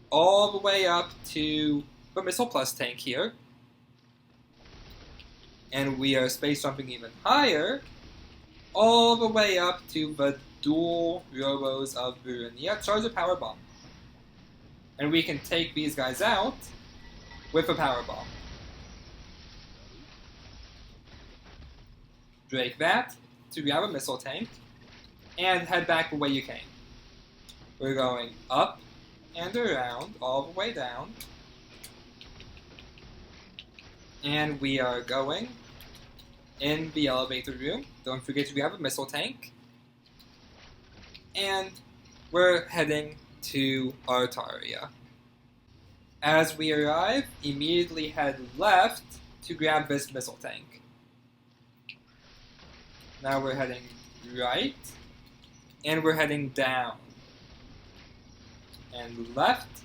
all the way up to the Missile Plus tank here. And we are space jumping even higher, all the way up to the dual robos of Burunia. Charge a power bomb. And we can take these guys out with a power bomb. Break that to grab a missile tank and head back the way you came. We're going up and around all the way down. And we are going in the elevator room. Don't forget to grab a missile tank. And we're heading to Artaria. As we arrive, immediately head left to grab this missile tank. Now we're heading right, and we're heading down. And left,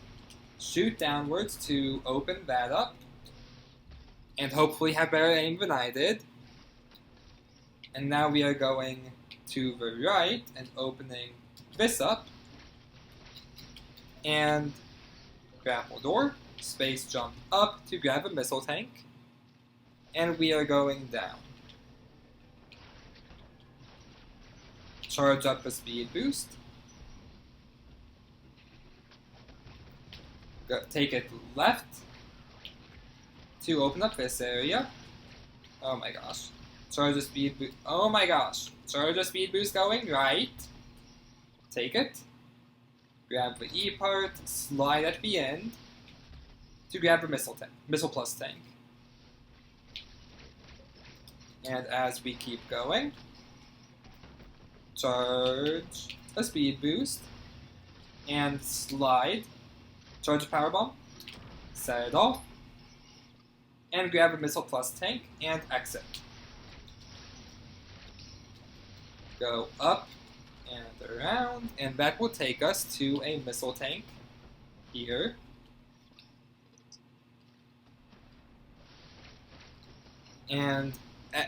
shoot downwards to open that up, and hopefully have better aim than I did. And now we are going to the right and opening this up, and grapple door, space jump up to grab a missile tank, and we are going down. Charge up a speed boost. Take it left to open up this area. Oh my gosh. Charge a speed boost. Oh my gosh. Charge a speed boost going right. Take it. Grab the E part. Slide at the end to grab the Missile Plus tank. And as we keep going, charge a speed boost and slide, charge a power bomb, set it off, and grab a Missile Plus tank and exit. Go up and around, and that will take us to a missile tank here. And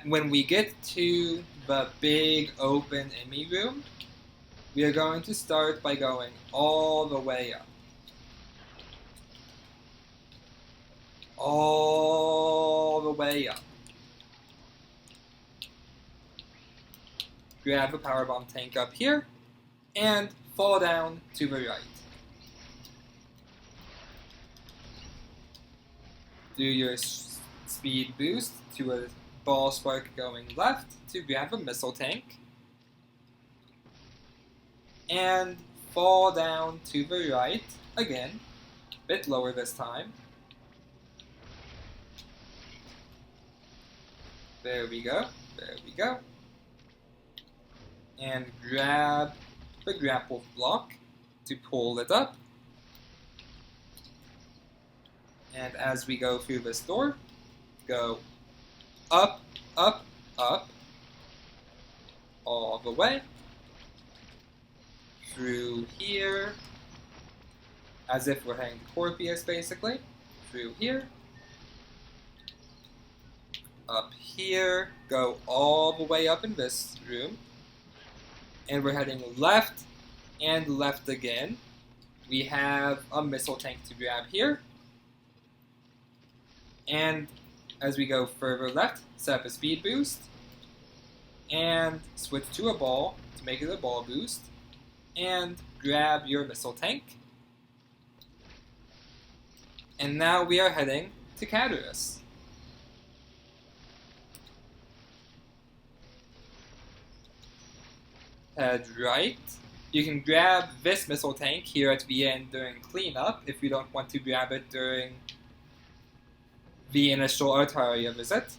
when we get to the big open Emmy room, we are going to start by going all the way up. All the way up. Grab a power bomb tank up here, and fall down to the right. Do your speed boost to a ball spark going left to grab a missile tank, and fall down to the right again, a bit lower this time. There we go, there we go. And grab the grapple block to pull it up. And as we go through this door, go up, up, up, all the way, through here, as if we're heading to Corpius basically, through here, up here, go all the way up in this room, and we're heading left and left again. We have a missile tank to grab here, and as we go further left, set up a speed boost, and switch to a ball to make it a ball boost, and grab your missile tank. And now we are heading to Caterus. head right. You can grab this missile tank here at the end during cleanup if you don't want to grab it during the initial Altaria visit.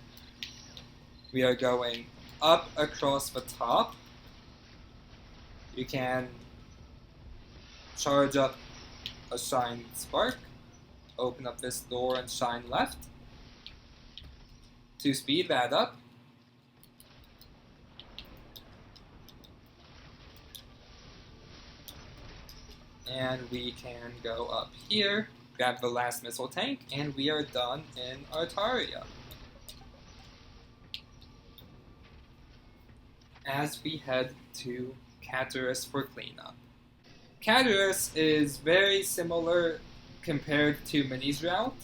We are going up across the top. You can charge up a Shine Spark, open up this door and shine left to speed that up. And we can go up here, grab the last missile tank, and we are done in Altaria. As we head to Cataris for cleanup. Cataris is very similar compared to Mini's route.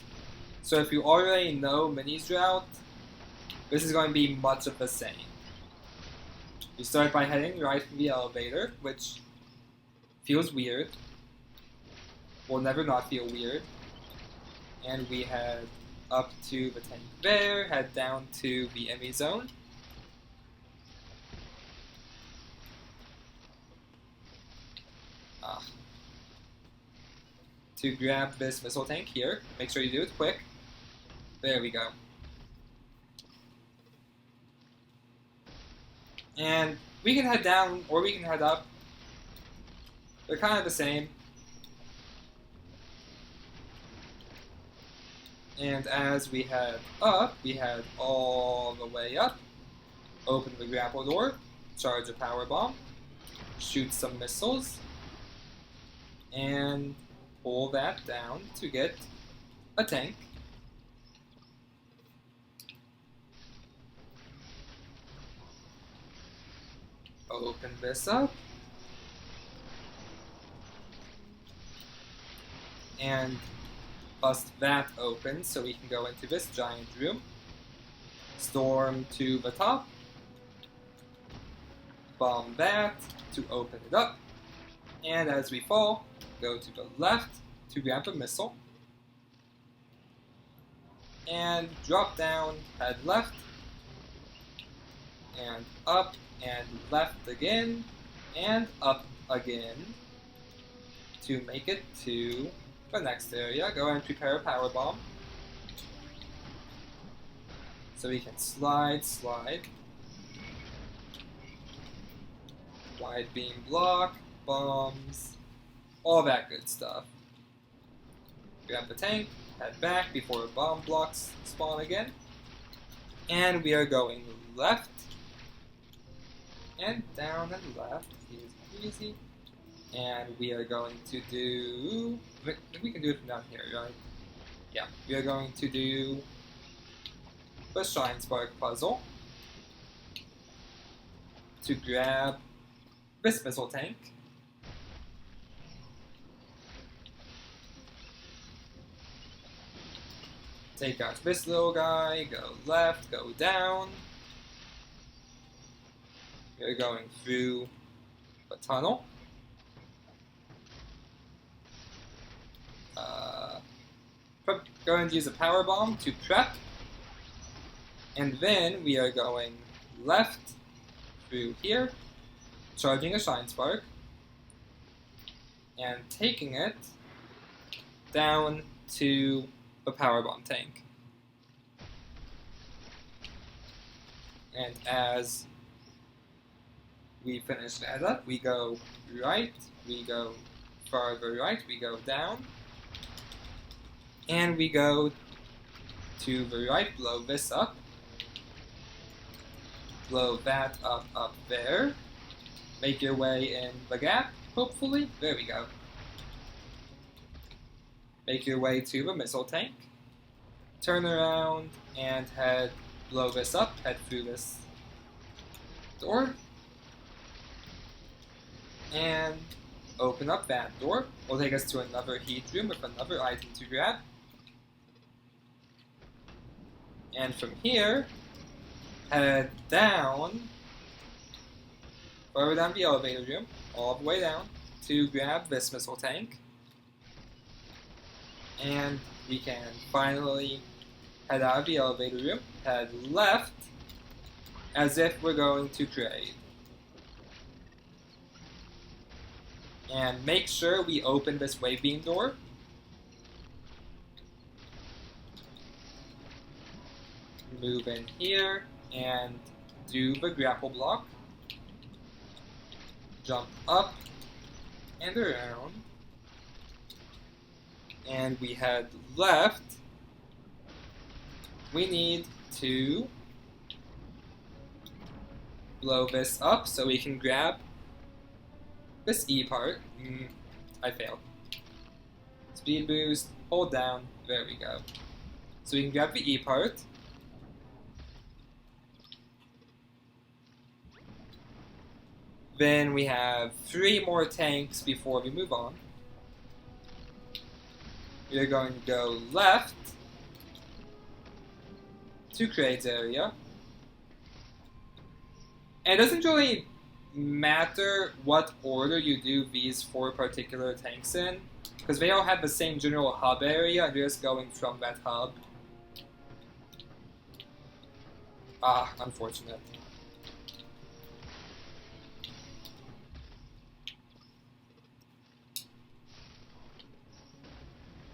So if you already know Mini's route, this is going to be much of the same. You start by heading right from the elevator, which feels weird. Will never not feel weird. And we head up to the tank there, head down to the enemy zone. To grab this missile tank here, make sure you do it quick. There we go. And we can head down or we can head up. They're kind of the same. And as we head up, we head all the way up, open the grapple door, charge a power bomb, shoot some missiles, and pull that down to get a tank. Open this up. And bust that open so we can go into this giant room. Storm to the top. Bomb that to open it up. And as we fall, go to the left to grab a missile. And drop down, head left. And up, and left again, and up again. To make it to the next area, go and prepare a power bomb. So we can slide. Wide beam block, bombs, all that good stuff. Grab the tank, head back before bomb blocks spawn again. And we are going left. And down and left is easy. And we are going to do... we can do it from down here, right? Yeah, we are going to do the Shine Spark puzzle to grab this missile tank. Take out this little guy, go left, go down. We're going through the tunnel. Going to use a power bomb to prep. And then we are going left through here, charging a Shine Spark, and taking it down to the power bomb tank. And as we finish that up, we go right, we go farther right, we go down, and we go to the right, blow this up, blow that up there, make your way in the gap, hopefully, there we go. Make your way to the missile tank, turn around and blow this up, head through this door, and open up that door. Will take us to another heat room with another item to grab. And from here, head down, further down the elevator room, all the way down, to grab this missile tank. And we can finally head out of the elevator room, head left, as if we're going to trade. And make sure we open this wave beam door. Move in here and do the grapple block. Jump up and around. And we head left. We need to blow this up so we can grab this E part. I failed. Speed boost, hold down, there we go. So we can grab the E part. Then we have 3 more tanks before we move on. We are going to go left to Craig's area. And it doesn't really matter what order you do these 4 particular tanks in, because they all have the same general hub area, and you're just going from that hub. Unfortunate.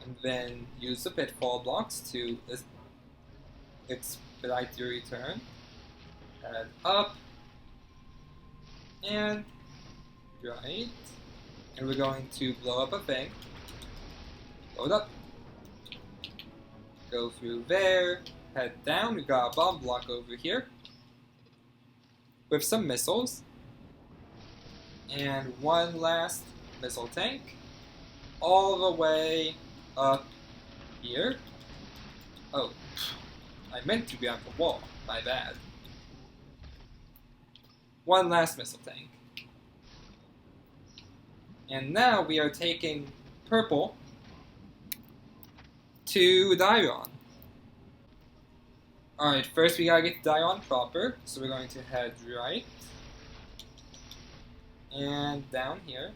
And then use the pitfall blocks to expedite your return. Head up. And right. And we're going to blow up a thing. Blow it up. Go through there. Head down. We've got a bomb block over here. With some missiles. And one last missile tank. All the way up here. Oh, I meant to grab the wall. My bad. One last missile tank. And now we are taking purple to Diron. Alright, first we gotta get Diron proper, so we're going to head right. And down here.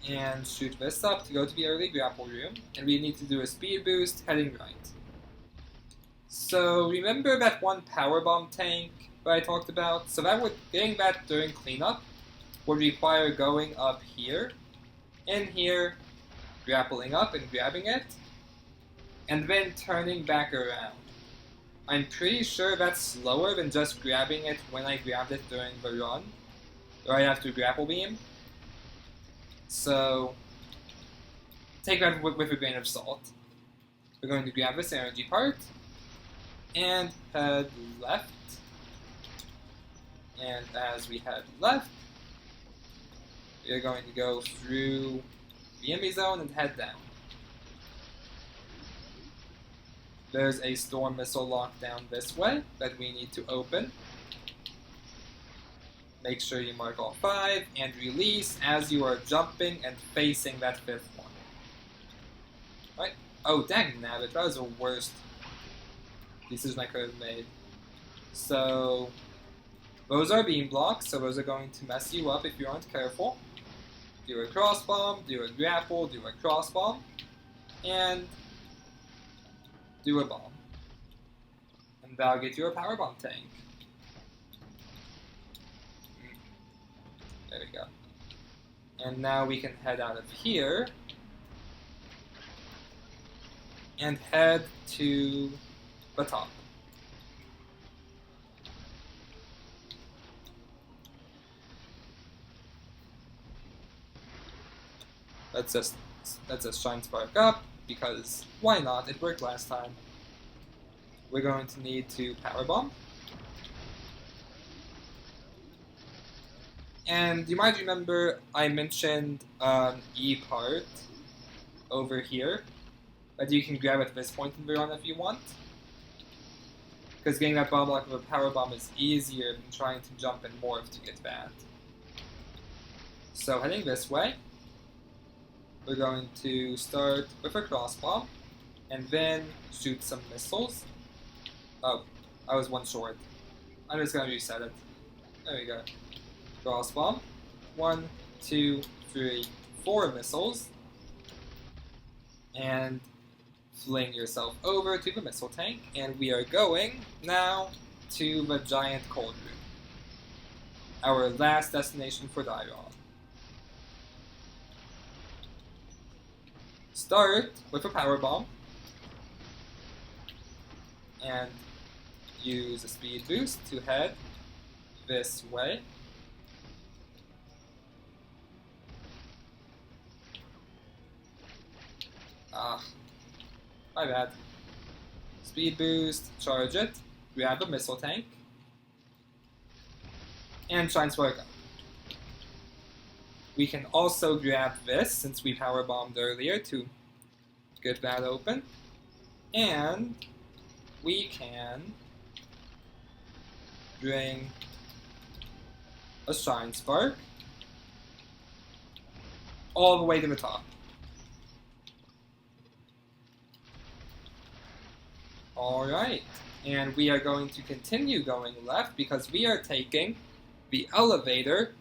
And shoot this up to go to the early grapple room, and we need to do a speed boost heading right. So remember that one power bomb tank that I talked about? So getting that during cleanup would require going up here, in here, grappling up and grabbing it, and then turning back around. I'm pretty sure that's slower than just grabbing it when I grabbed it during the run, right after grapple beam. So take that with a grain of salt. We're going to grab this energy part and head left. And as we head left, we are going to go through the enemy zone and head down. There's a storm missile lock down this way that we need to open. Make sure you mark all 5 and release as you are jumping and facing that 5th one. Right? Oh, dang nabbit, that was the worst decision I could have made. So, those are beam blocks, so those are going to mess you up if you aren't careful. Do a cross bomb, do a grapple, do a cross bomb, and do a bomb. And that'll get you a power bomb tank. There we go. And now we can head out of here and head to the top. Let's just shine spark up, because why not? It worked last time. We're going to need to power bomb. And you might remember I mentioned an E part over here that you can grab at this point in the run if you want. Because getting that bomb block with a power bomb is easier than trying to jump and morph to get that. So heading this way, we're going to start with a cross bomb and then shoot some missiles. Oh, I was one short. I'm just going to reset it. There we go. Cross bomb. 1, 2, 3, 4 missiles. And fling yourself over to the missile tank. And we are going now to the giant cold room. our last destination for Diron. Start with a power bomb and use a speed boost to head this way. My bad. Speed boost, charge it, grab a missile tank, and Shine Spark up. We can also grab this, since we power bombed earlier, to get that open. And we can bring a Shine Spark all the way to the top. Alright, and we are going to continue going left because we are taking the elevator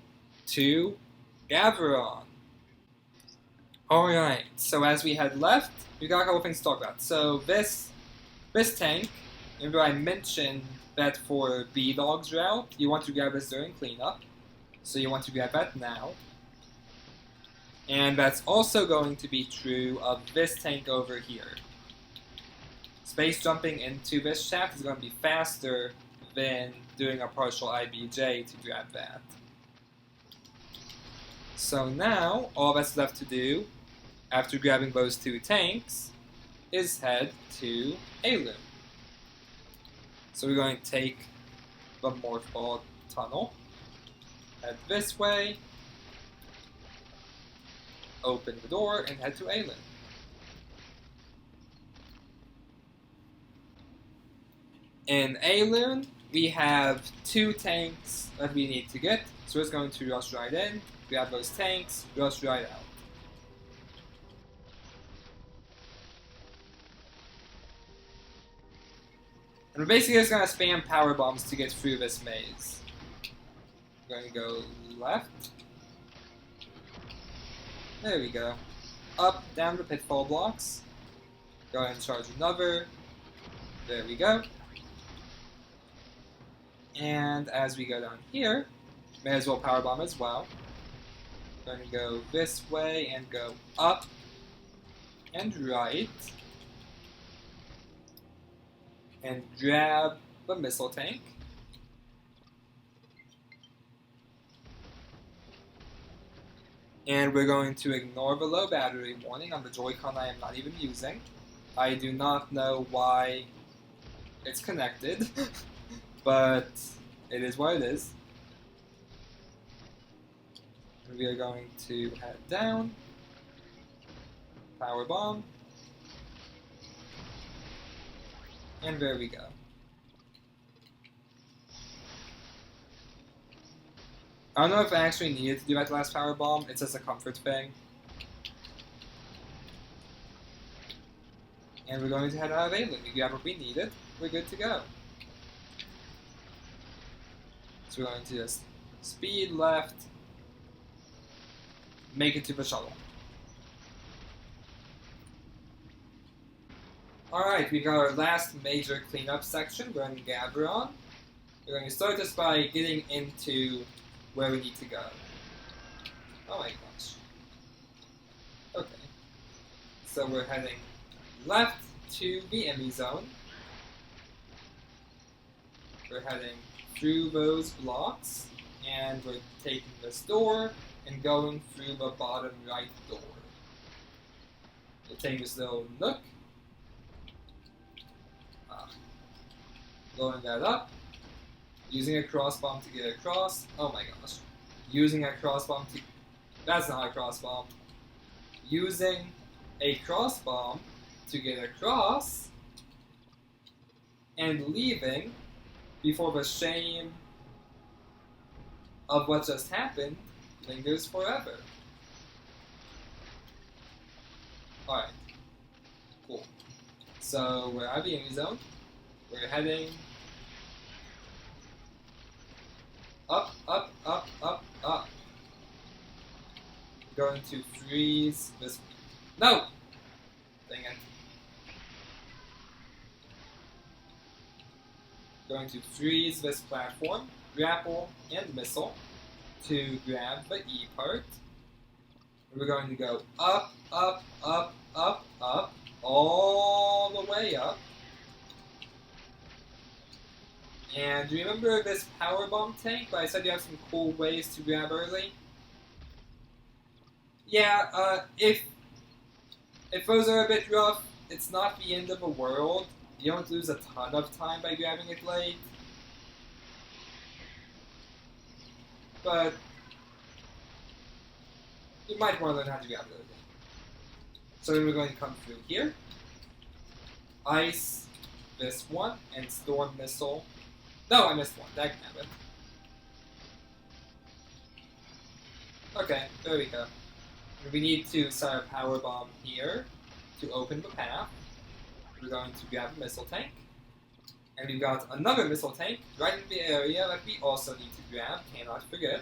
to Gaveron. Alright, so as we head left, we got a couple things to talk about. So this tank, remember I mentioned that for Bdog's route, you want to grab this during cleanup. So you want to grab that now. And that's also going to be true of this tank over here. Space jumping into this shaft is going to be faster than doing a partial IBJ to grab that. So now, all that's left to do, after grabbing those two tanks, is head to Alum. So we're going to take the Morph Ball tunnel, head this way, open the door, and head to Alum. In Alun, we have two tanks that we need to get, so we're just going to rush right in, grab those tanks, rush right out. And we're basically just going to spam power bombs to get through this maze. We're going to go left. There we go. Up, down the pitfall blocks. Go ahead and charge another. There we go. And as we go down here, may as well power bomb as well. We're going to go this way and go up and right. And grab the missile tank. And we're going to ignore the low battery warning on the Joy-Con I am not even using. I do not know why it's connected. But it is what it is. We are going to head down, power bomb, and there we go. I don't know if I actually needed to do that last power bomb, it's just a comfort thing. And we're going to head out of Alien. We grab what we needed, we're good to go. So we're going to just speed left, make it to the shuttle. Alright, we got our last major cleanup section. We're in Gaveron. We're going to start this by getting into where we need to go. Oh my gosh. Okay. So we're heading left to the Emmy zone. We're heading through those blocks, and we're taking this door and going through the bottom right door. We'll take this little nook, blowing that up, using a cross bomb to get across. Oh my gosh. Using a cross bomb to... That's not a cross bomb. Using a cross bomb to get across, and leaving before the shame of what just happened lingers forever. Alright. Cool. So we're out of the enemy zone. We're heading up, up, up, up, up. Going to freeze this... No! Dang it. Going to freeze this platform, grapple, and missile. to grab the E part. We're going to go up, up, up, up, up, all the way up. And do you remember this power bomb tank? But I said you have some cool ways to grab early. Yeah, if those are a bit rough, it's not the end of the world. You don't lose a ton of time by grabbing it late. But you might want to learn how to grab it early. So then we're going to come through here. Ice this one, and Storm Missile. No, I missed one. Dagnabbit. Okay, there we go. We need to set a power bomb here to open the path. We're going to grab a missile tank. And we've got another missile tank right in the area that we also need to grab, cannot forget.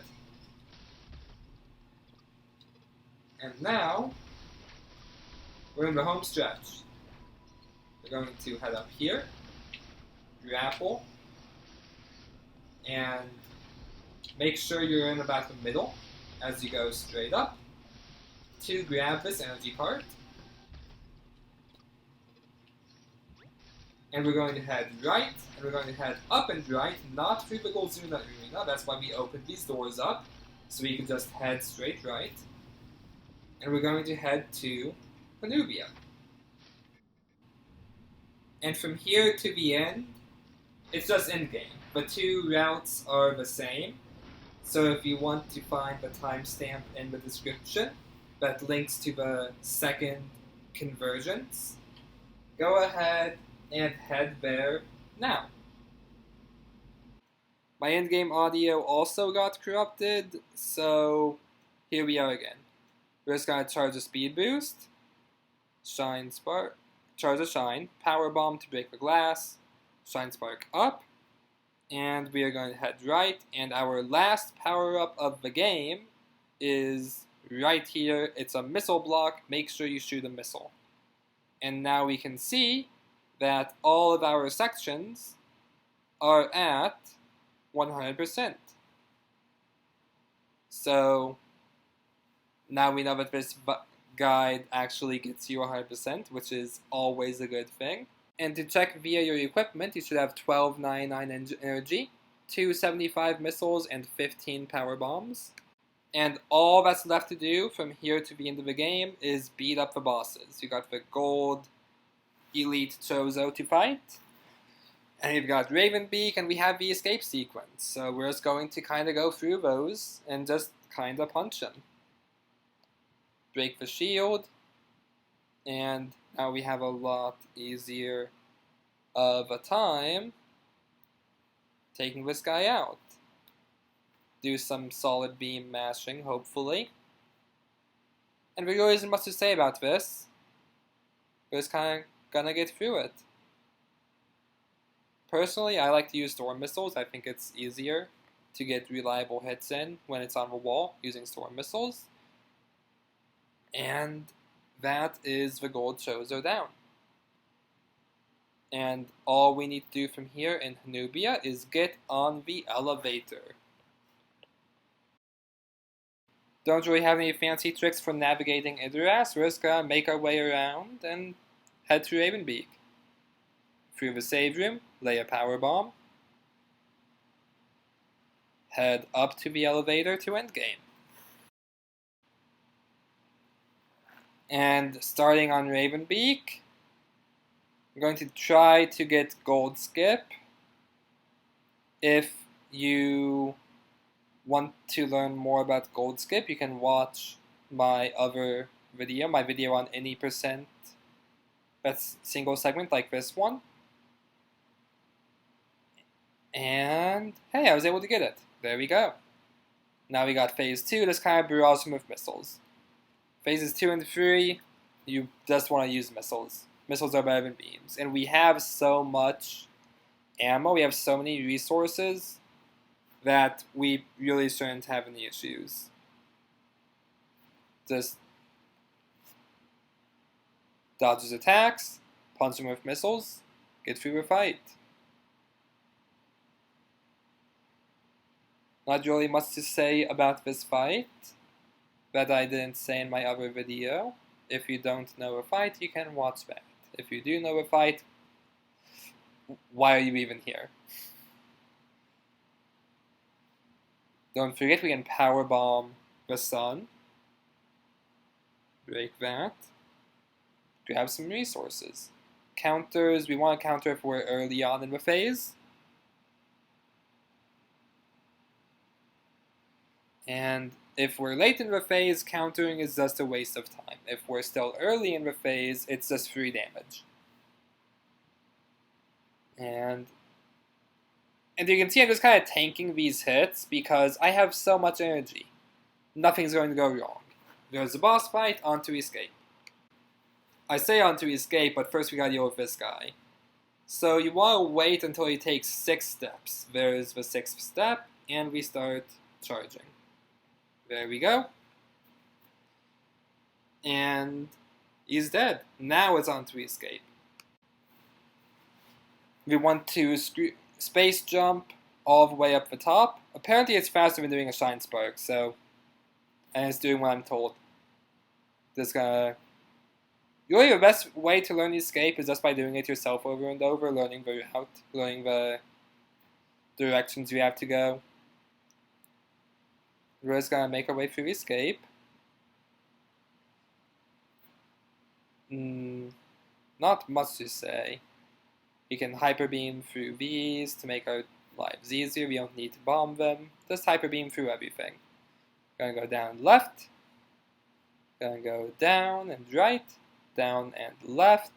And now, we're in the home stretch. We're going to head up here, grapple, and make sure you're in about the middle as you go straight up to grab this energy part. And we're going to head right, and we're going to head up and right, not through the Golzuna arena. That's why we opened these doors up, so we can just head straight right. And we're going to head to Hanubia. And from here to the end, it's just in-game. The two routes are the same, so if you want to find the timestamp in the description that links to the second convergence, go ahead and head there now. My in-game audio also got corrupted, so here we are again. We're just going to charge a speed boost, shine spark, charge a shine, power bomb to break the glass, shine spark up, and we are going to head right, and our last power-up of the game is right here. It's a missile block. Make sure you shoot a missile. And now we can see that all of our sections are at 100%. So now we know that this guide actually gets you 100%, which is always a good thing. And to check via your equipment, you should have 1299 energy, 275 missiles, and 15 power bombs. And all that's left to do from here to the end of the game is beat up the bosses. You got the gold elite Chozo to fight, and you've got Ravenbeak, and we have the escape sequence. So we're just going to kind of go through those and just kind of punch them. Break the shield, and now we have a lot easier of a time taking this guy out. Do some solid beam mashing, hopefully. And there really isn't much to say about this. We're just kind of gonna get through it. Personally, I like to use storm missiles. I think it's easier to get reliable hits in when it's on the wall using storm missiles. And that is the gold Chozo down. And all we need to do from here in Hanubia is get on the elevator. Don't really have any fancy tricks for navigating Idras. We're just gonna make our way around and head to Ravenbeak. Through the save room, lay a power bomb. Head up to the elevator to endgame. And starting on Ravenbeak, I'm going to try to get gold skip. If you want to learn more about gold skip, you can watch my other video, my video on any percent that's single segment like this one. And hey, I was able to get it. There we go. Now we got phase 2, this kind of barrage with missiles. Phases 2 and 3, you just want to use missiles. Missiles are better than beams. And we have so much ammo, we have so many resources that we really shouldn't have any issues. Just dodge his attacks, punch him with missiles, get through the fight. Not really much to say about this fight that I didn't say in my other video. If you don't know a fight, you can watch that. If you do know a fight, why are you even here? Don't forget we can powerbomb the sun. Break that. Grab some resources. Counters, we want to counter if we're early on in the phase. And if we're late in the phase, countering is just a waste of time. If we're still early in the phase, it's just free damage. And you can see I'm just kind of tanking these hits because I have so much energy. Nothing's going to go wrong. There's a boss fight, on to escape. I say on to escape, but first we gotta deal with this guy. So you want to wait until he takes 6 steps. There's the 6th step, and we start charging. There we go. And he's dead. Now it's on to escape. We want to space jump all the way up the top. Apparently it's faster than doing a Shine Spark, so... And it's doing what I'm told. Just gonna... Really, the best way to learn escape is just by doing it yourself over and over, learning the route, learning the directions you have to go. We're just gonna make our way through escape. Not much to say. We can hyper beam through these to make our lives easier. We don't need to bomb them. Just hyper beam through everything. Gonna go down and left. Gonna go down and right. Down and left.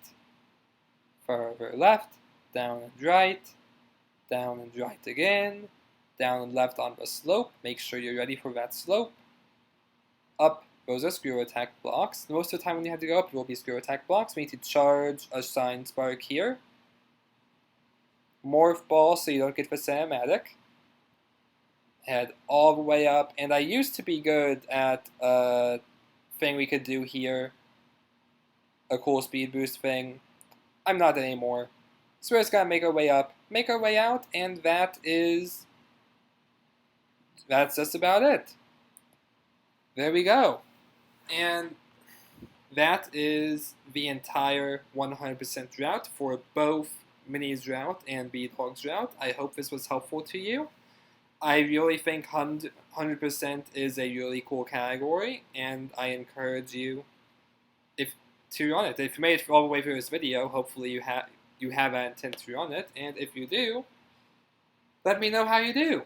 Further left. Down and right. Down and right again. Down and left on the slope. Make sure you're ready for that slope. Up. Those are screw attack blocks. Most of the time when you have to go up, there will be screw attack blocks. We need to charge a Shine Spark here. Morph ball so you don't get the cinematic. Head all the way up. And I used to be good at a thing we could do here. A cool speed boost thing. I'm not anymore. So we're just gonna make our way up, make our way out, and that's just about it. There we go. And that is the entire 100% route for both Mini's route and Bdog's route. I hope this was helpful to you. I really think 100% is a really cool category, and I encourage you to run it. If you made it all the way through this video, hopefully you have that intent to run it, and if you do, let me know how you do.